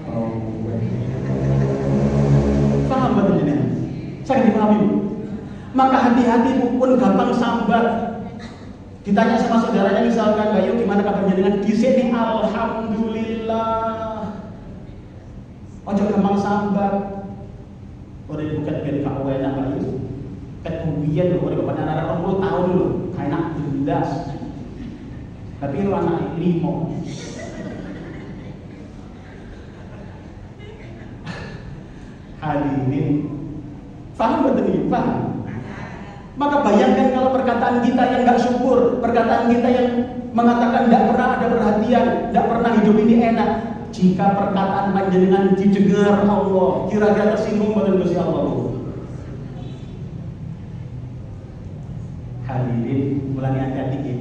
Paham betul jenengan? Saya dipahami. Maka hati-hati pun gampang sambat. Ditanya sama saudaranya misalkan, Bayu gimana kabar jenengan? Di sini alhamdulillah. Ojo gampang sambat. Ora bukan ben gak enak Bayu. Ket kuwiyen lho ora bapak anak 20 tahun lho, kayak anak 12. Tapi lu anak 5. Hadirin, paham betul ini? Paham? Maka bayangkan kalau perkataan kita yang gak syukur, perkataan kita yang mengatakan gak pernah ada perhatian, gak pernah hidup ini enak. Jika perkataan panjenengan didengar Allah, kira-kira tersinggung betul Gusti Allah. Hadirin, mulai hati-hati ya.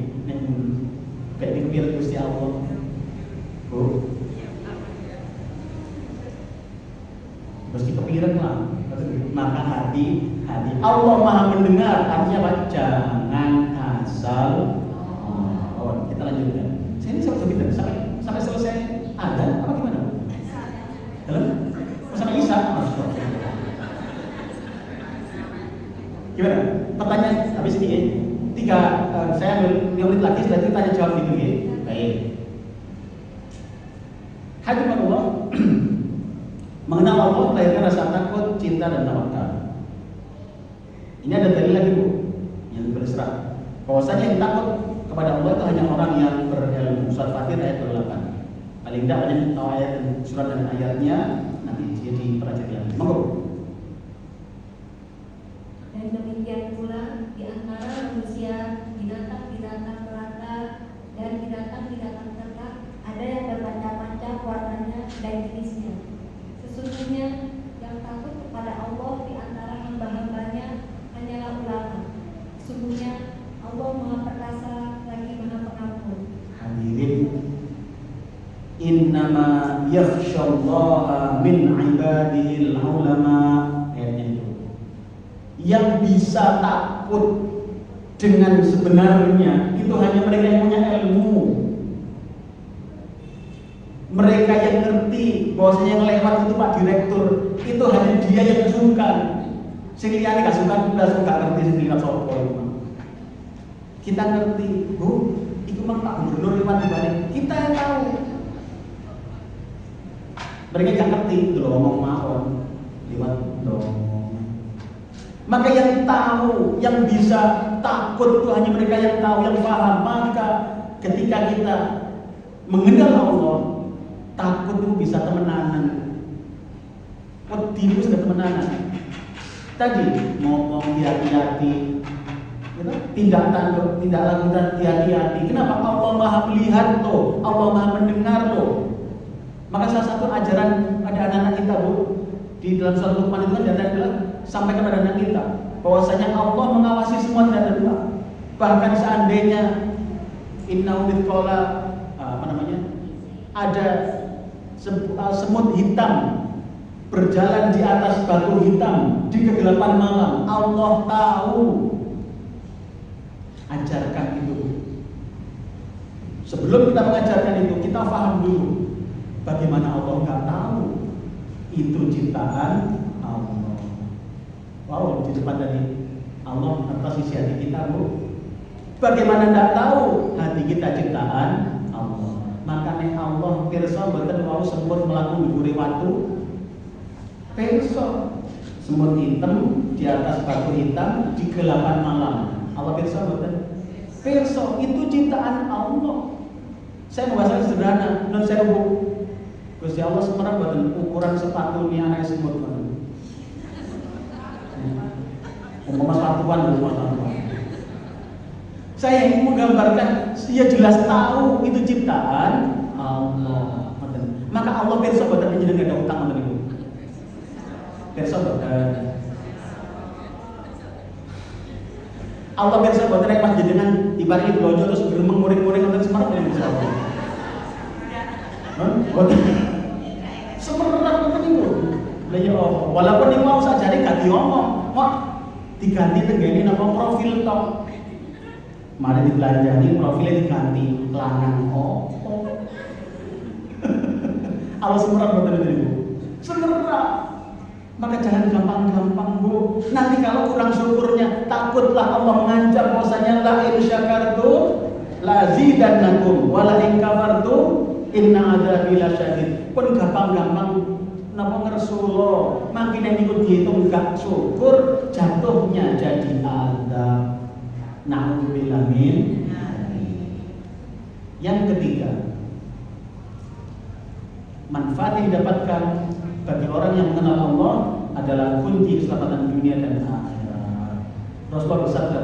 Kayak dipilih Gusti Allah. Bu. Mesti kepikiran lah. Maka hati Allah Maha mendengar. Artinya apa? Jangan asal. Oh, kita lanjutkan. Saya ini sampai selesai ada apa gimana? Halo? Sampai Isa. Gimana? Pertanyaan habis ini ya. Saya ambil 5 menit lagi setelah itu tanya jawab gitu ya. Baik. Hadiratullah. Mengenal Allah melahirkan rasa takut, cinta dan tawakal. Ini ada dalil lagi Bu yang berserah. Bahwasanya yang takut kepada Allah itu hanya orang yang berilmu. Surat Fatir ayat 28. Paling tidak ada tahu ayat surat dan ayatnya nanti jadi pelajari. Monggo. Dan demikian pula di antara manusia, binatang-binatang melata dan binatang-binatang ternak ada yang bermacam-macam warnanya dan jenisnya. Sesungguhnya yang takut kepada Allah di antara hamba-hambanya hanyalah ulama. Sesungguhnya Allah Maha Perkasa lagi Maha Pengampun. Hadirin, innama yakhsyallaha min ibadihil ulama. Ayatnya itu. Yang bisa takut dengan sebenarnya itu hanya mereka yang punya ilmu. Mereka yang ngerti bahwasanya yang lewat itu Pak Direktur, itu hanya dia yang sungkan. Sing liyane gak sungkan, udah gak ngerti sing liwat sapa itu. Kita ngerti, Bu, itu mah Pak Gubernur lewat di balik. Kita yang tahu. Mereka gak ngerti, itu loh ngomong mawon lewat dong. Maka yang tahu, yang bisa takut itu hanya mereka yang tahu, yang paham. Maka ketika kita mengenal Allah, takut itu bisa temenanan. Wedi itu sudah temenanan. Tadi ngomong hati-hati, tidak lakukan hati-hati. Kenapa? Allah Maha melihat loh, Allah Maha mendengar loh. Maka salah satu ajaran ada anak-anak kita Bu, di dalam surat Luqman itu kan dia bilang sampaikan pada anak kita bahwasanya Allah mengawasi semua tidak terlupa. Bahkan seandainya innahu mithqala ada semut hitam berjalan di atas batu hitam di kegelapan malam, Allah tahu. Ajarkan itu. Sebelum kita mengajarkan itu, kita paham dulu bagaimana Allah nggak tahu itu ciptaan Allah. Wow, di depan tadi Allah atas isi hati kita Bu. Bagaimana nggak tahu hati kita ciptaan Allah? Makanya Allah pirsa mboten wau semut mlaku ngguri watu. Pirsa semut hitam di atas batu hitam di kegelapan malam. Allah pirsa mboten? Pirsa itu ciptaan Allah. Saya membahasnya sederhana, non saya rubuk. Gusti Allah sebenarnya mboten ukuran sepatu ni anak semut mboten. Umpama sepatuan Saya ingin menggambarkan, dia jelas tahu itu ciptaan Allah. Maka Allah pirsa boten jenengan ada utang ngoten niku. Pirsa boten. Allah pirsa boten nek panjenengan diparingi blonjo terus menguring-uring ngoten semerap niku insyaallah. Boten. Semerap ngoten niku. Lah ya apa? Walaupun ini mau sajane gak diomong, kok diganti tenggene napa profil tok. Mari dibelanjani profilnya diganti lanang opo. Kalau semerap betul Ibu. Semerap. Maka jangan gampang-gampang Bu. Nanti kalau kurang syukurnya, takutlah Allah mengancam bahwasanya la in syakartum la zidannakum wa la in kafartum inna adzabi lasyadid. Pun gampang-gampang napa ngersulo, makin niku dihitung gak syukur, jatuhnya jadi azab. Na'udzubillah min. Yang ketiga, manfaat yang didapatkan bagi orang yang mengenal Allah adalah kunci keselamatan dunia dan akhirat. Rasulullah bersabda,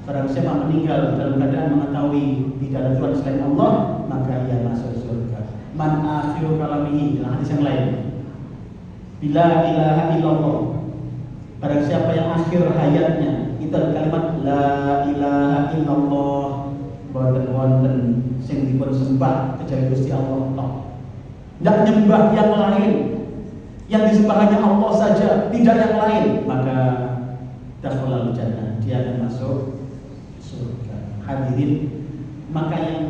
barang siapa meninggal dalam keadaan mengetahui tidak ada Tuhan selain Allah, maka ia masuk surga. Man akhiru kalamihi, dalam hadis yang lain, bila ilaha illallah, barang siapa yang akhir hayatnya itu adalah kalimat la ilaha illallah, boten wonten sing dipun sembah kecuali Gusti Allah tok. Tidak menyembah yang lain, yang disembah hanya Allah saja, tidak yang lain, maka dakhalal jannah, dia akan masuk surga. Hadirin, maka yang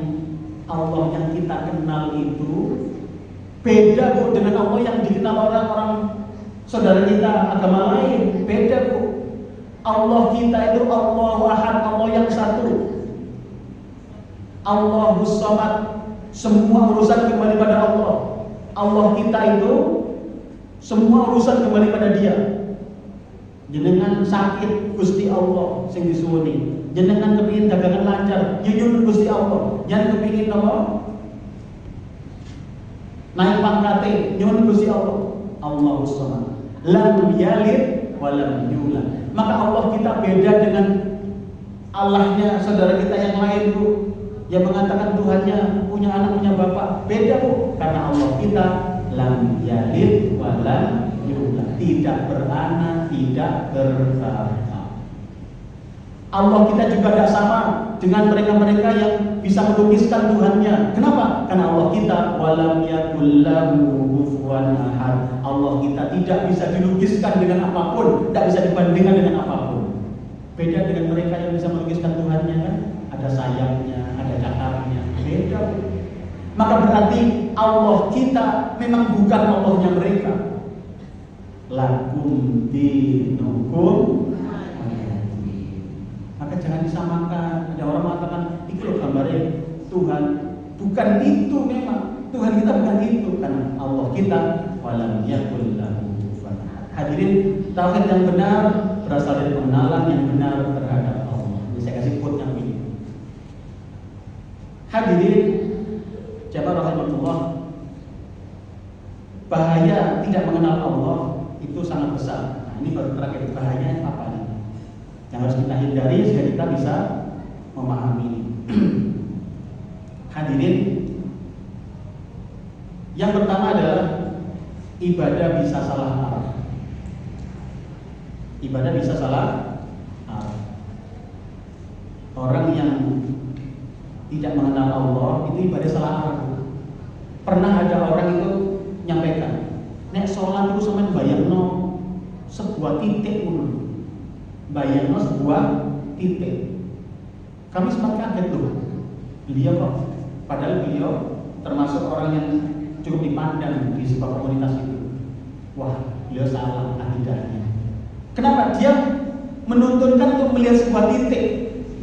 Allah yang kita kenal itu beda Bu dengan Allah yang dikenal orang-orang saudara kita agama lain. Beda Bu. Allah kita itu Allah Ahad, Allah yang satu. Allahus Samad, semua urusan kembali pada Allah. Allah kita itu semua urusan kembali pada Dia. Jenengan sakit Gusti Allah sing disuwuni. Jenengan kepingin dagangan lancar, nyuwun Gusti Allah. Jangan kepingin apa? Naik pangkate, nyuwun Gusti Allah. Allahus Samad. Lam yalid wa lam yulad. Maka Allah kita beda dengan Allahnya saudara kita yang lain Bu, yang mengatakan Tuhannya punya anak, punya bapak. Beda Bu, karena Allah kita lam yalid wa lam yulad, tidak beranak, tidak berbapak. Allah kita juga tidak sama dengan mereka-mereka yang bisa melukiskan Tuhannya. Kenapa? Karena Allah kita walam yakul lahu kufuwan ahad. Allah kita tidak bisa dilukiskan dengan apapun, tidak bisa dibandingkan dengan apapun. Beda dengan mereka yang bisa melukiskan Tuhannya kan, ada sayapnya, ada cakarnya. Beda. Maka berarti Allah kita memang bukan Allahnya mereka. Lakum dinukum. Maka jangan disamakan. Ada orang mengatakan, itu loh gambarnya Tuhan. Bukan itu memang. Tuhan kita bukan itu. Karena Allah kita walam yakul lahu kufuwan ahad. Hadirin, tauhid yang benar berasal dari pengenalan yang benar terhadap Allah. Jadi saya kasih quote yang ini. Hadirin, jamaah rahimahullah, bahaya tidak mengenal Allah itu sangat besar. Nah, ini baru terakhir, bahayanya apa nih? Yang harus kita hindari sehingga kita bisa memahami ini. Hadirin, yang pertama adalah ibadah bisa salah arah. Ibadah bisa salah arah. Orang yang tidak mengenal Allah itu ibadah salah arah. Pernah ada orang itu nyampaikan, nek sholat itu sampean bayangno sebuah titik dulu. Bayangno sebuah titik. Kami sempat kaget loh. Beliau kok, padahal beliau termasuk orang yang cukup dipandang di sebuah komunitas itu. Wah, beliau salah akidahnya. Kenapa? Dia menuntunkan untuk melihat sebuah titik.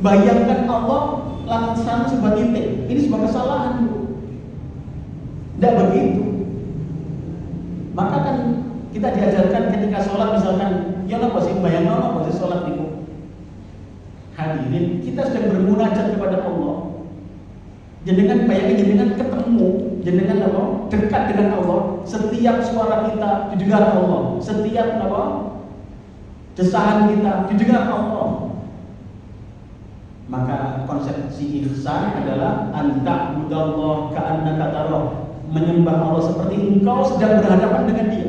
Bayangkan Allah laksana sebuah titik. Ini sebuah kesalahan Bu. Tidak begitu. Maka kan kita diajarkan ketika sholat misalkan, ya apa sih bayang apa sih sholat itu? Hadirin, kita sedang bermunajat kepada Allah. Jenengan bayangin jenengan ketemu, jenengan apa? Dekat dengan Allah. Setiap suara kita didengar Allah. Setiap apa? Desahan kita didengar Allah. Maka konsepsi ihsan adalah anta budallah ka'annaka tarah, menyembah Allah seperti engkau sedang berhadapan dengan Dia.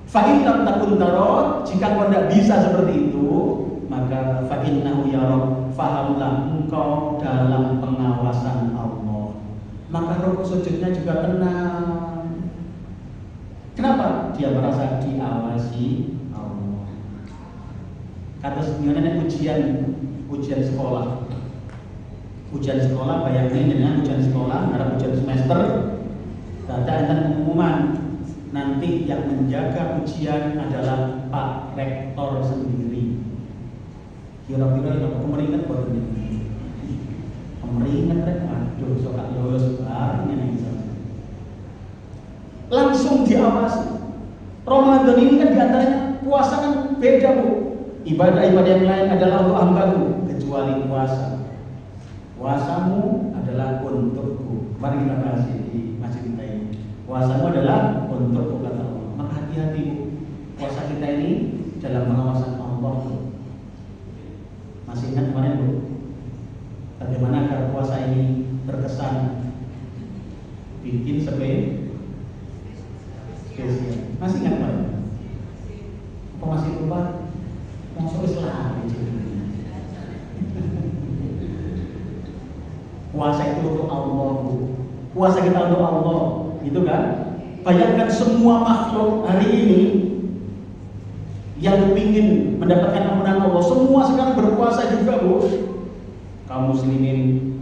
Fa in lam takun tarah, jika kau tidak bisa seperti itu, maka fa innahu yarah, fahamlah engkau dalam pengawasan Allah. Maka rukuk sujudnya juga tenang. Kenapa? Dia merasa diawasi Allah. Kata sebenarnya ujian sekolah. Ujian sekolah bayangin dengan ujian sekolah, ada ujian semester. Data enten pengumuman. Nanti yang menjaga ujian adalah Pak Rektor sendiri. Kira-kira yang pemeringat buat ini. Pemeringat aduh sok lulus bareng ini. Langsung diawasi. Ramadan ini kan diantaranya puasa kan beda bu. Ibadah-ibadah yang lain adalah untuk hambaku kecuali puasa. Puasamu adalah untukku. Mari kita bahas di masjid kita ini. Puasamu adalah untukku kata Allah. Maka hati-hati bu. Puasa kita ini dalam pengawasan Allah. Masih ingat kemarin bu? Bagaimana agar puasa ini berkesan? Bikin spesial. Masih ingat kemarin? Apa masih lupa? Masuk Islam. Puasa itu untuk Allah, Bu. Puasa kita untuk Allah, gitu kan? Bayangkan semua makhluk hari ini yang ingin mendapatkan ampunan Allah, semua sekarang berpuasa juga, Bu. Kaum muslimin,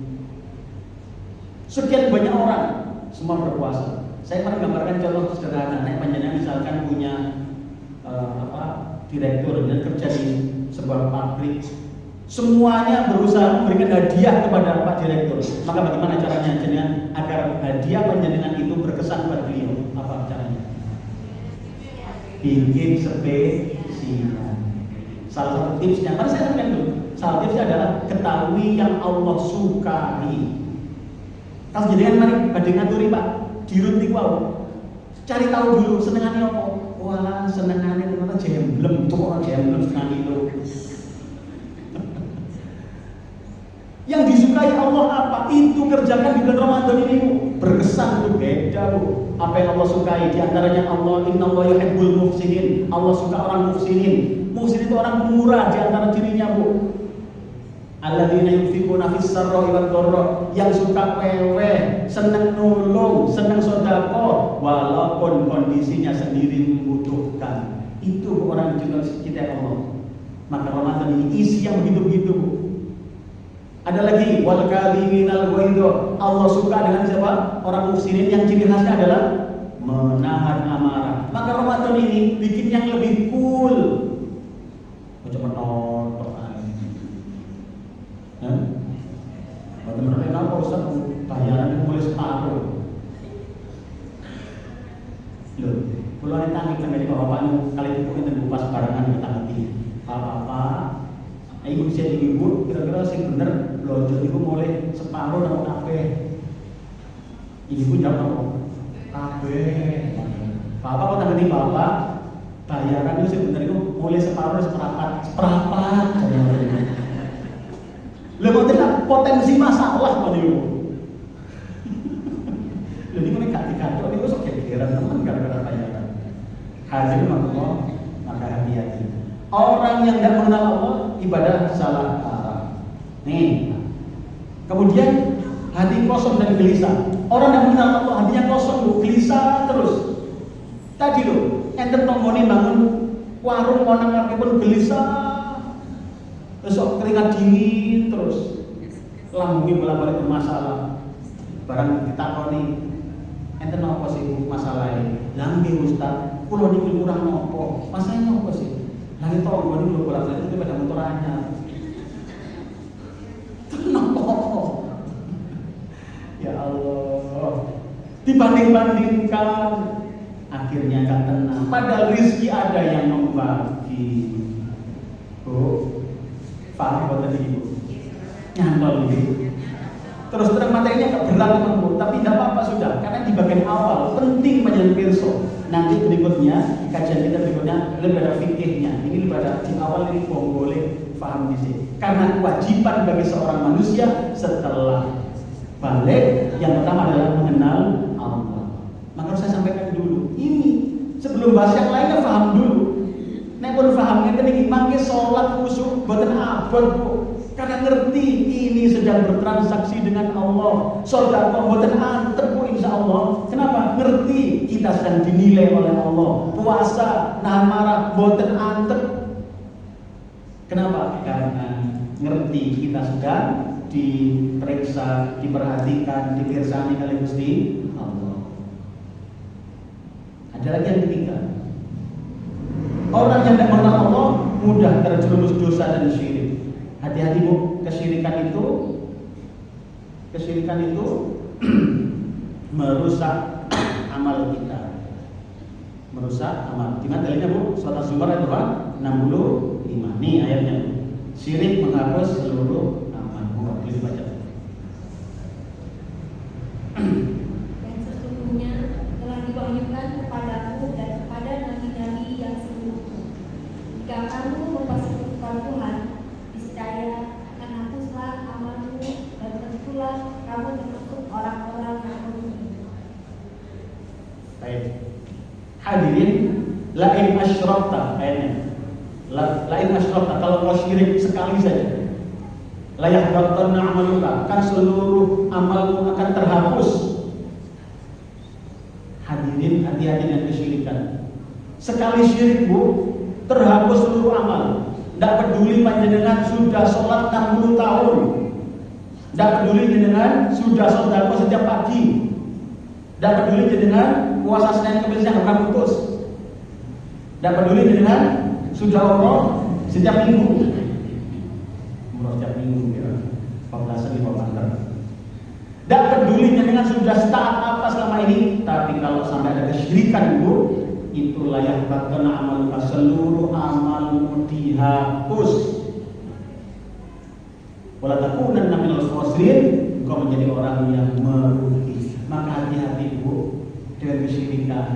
sekian banyak orang, semua berpuasa. Saya pernah gambarkan contoh sederhana. Nek panjenengan misalkan punya direktur dan kerja di sebuah pabrik, semuanya berusaha memberikan hadiah kepada Pak Direktur. Maka bagaimana caranya jenengan agar hadiah panjenengan itu berkesan pada beliau? Apa caranya? Bikin spesial. Salah satu tipsnya, kan saya sampaikan dulu. Salah tipsnya adalah ketahui yang Allah sukai. Kalau jenengan mari badhe ngaturi Pak, dirut niku wae. Cari tahu dulu senengane apa. Wah, senengane ternyata jemblem, tuh orang jemblem setengah kilo. Yang disukai Allah apa? Itu kerjakan di bulan Ramadan ini, Bu. Berkesan tuh beda, Bu. Apa yang Allah sukai? Di antaranya Allah, innallaha yuhibbul muhsinin. Allah suka orang muhsinin. Muhsin itu orang murah di antara dirinya, Bu. Alladzina yunfiquna fis sarra'i wad dharra, yang suka wewe, seneng nulung, seneng sedekah walaupun kondisinya sendiri membutuhkan. Itu orang yang kita Allah. Maka Ramadan ini isi yang begitu-begitu. Ada lagi wal kadhiminal ghaidha. Allah suka dengan siapa? Orang muhsinin yang ciri khasnya adalah menahan amarah. Maka Ramadan ini bikin yang lebih cool. Macam menonton teman-teman apa Ustaz? Bayaran mulai separuh. Loh, kalau ada tanggung dari bapaknya kali itu kita pas barengan kita ngerti. Bapak, ibu bisa ibu, kira-kira sih bener lonjol ibu mulai separuh sama kabeh. Ibu jawab apa? Kabeh. Bapak kok ngerti bapak? Bayaran itu sebenarnya itu mulai separuh seperapat. Lha tidak potensi masalah kok niku. Lha niku nek gak dikathok niku sok gegeran temen gara-gara bayaran. Hadirin Allah, maka hati-hati. Orang yang tidak mengenal Allah ibadah salah arah. Nih. Kemudian hati kosong dan gelisah. Orang yang mengenal Allah hatinya kosong, gelisah terus. Tadi loh, enten tonggone bangun warung orang pun gelisah. Besok keringat dingin terus, lambungnya bolak-balik bermasalah. Barang ditakoni, enten apa sih masalahnya? Lambe Ustaz, kulo niki kurang nopo. Masalahnya apa sih? Lagi tonggo niku bolak-balik itu pada motor anyar. Nopo? Ya Allah, dibanding-bandingkan, akhirnya gak tenang. Padahal rezeki ada yang membagi. Paham buat tadi ibu? Nyantol gitu. Terus terang materinya gak berat teman-teman, tapi tidak apa-apa sudah, karena di bagian awal penting panjang pirso. Nanti berikutnya kajian kita berikutnya lebih pada fikihnya. Ini lebih pada di awal ini boleh paham di sini. Karena kewajiban bagi seorang manusia setelah balik yang pertama adalah mengenal Allah. Maka saya sampaikan dulu ini sebelum bahas yang lainnya paham dulu. Nek pun pahamnya kan mangke sholat khusyuk boten abot Bu. Karena ngerti ini sedang bertransaksi dengan Allah. Sedekah boten antep Bu insyaallah. Kenapa? Ngerti kita sedang dinilai oleh Allah. Puasa, nahan marah, boten antep. Kenapa? Karena ngerti kita sedang diperiksa, diperhatikan, dipirsani oleh Gusti Allah. Ada lagi yang ketiga. Orang yang tidak mengenal Allah mudah terjerumus dosa dan syirik. Hati-hati Bu, kesyirikan itu merusak amal kita. Merusak amal. Di mana dalilnya Bu? Surat Az-Zumar ayat 65. Nih ayatnya. Syirik menghapus seluruh amal. Boleh dibaca. Dan sesungguhnya telah diwahyukan kepadamu dan kepada nabi-nabi yang sebelummu. Jika kamu mempersekutukan Tuhan, niscaya akan hapuslah amalmu dan tentulah kamu termasuk orang-orang yang merugi. Baik. Hadirin, lain asyrakta ayatnya. Lain asyrakta, kalau kau syirik sekali saja, la yahbatanna amaluka, kan seluruh amalmu akan terhapus. Hadirin, hati-hati dengan kesyirikan. Sekali syirik Bu, terhapus seluruh amal. Tidak peduli panjenengan sudah sholat 60 tahun, tidak peduli panjenengan sudah sedekah setiap pagi, tidak peduli panjenengan puasa Senin Kamis yang pernah putus, tidak peduli panjenengan sudah umroh setiap minggu. Umroh setiap minggu ya, 14 5 banter. Tidak peduli panjenengan sudah taat apa selama ini, tapi kalau sampai ada kesyirikan Bu, itu layak bakal amal, seluruh amalmu dihapus. Wala takunanna minal khasirin, engkau menjadi orang yang merugi. Maka hati-hati Bu dengan kesyirikan.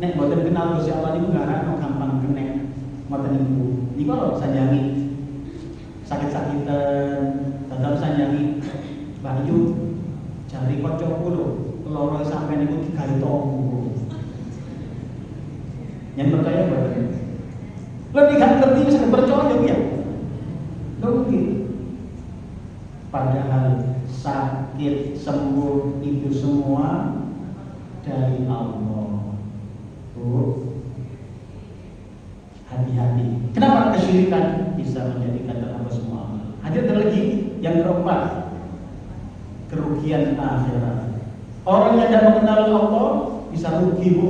Nek boten kenal Gusti Allah niku garang gampang kena ngoten niku. Niku lho sanjangi sakit-sakitan, tetap sanjangi Mbak Yu jari kancaku lho, loro sampeyan niku digawe tombo. Yang percaya boten. Lho tidak ngerti bisa percaya ya. Ngerti. Padahal sakit sembuh itu semua dari Allah. Bu, hati-hati. Kenapa kesyirikan bisa menjadikan terhapus semua amal? Ada lagi yang keempat, kerugian akhirat. Orang yang tidak mengenal Allah bisa rugi Bu.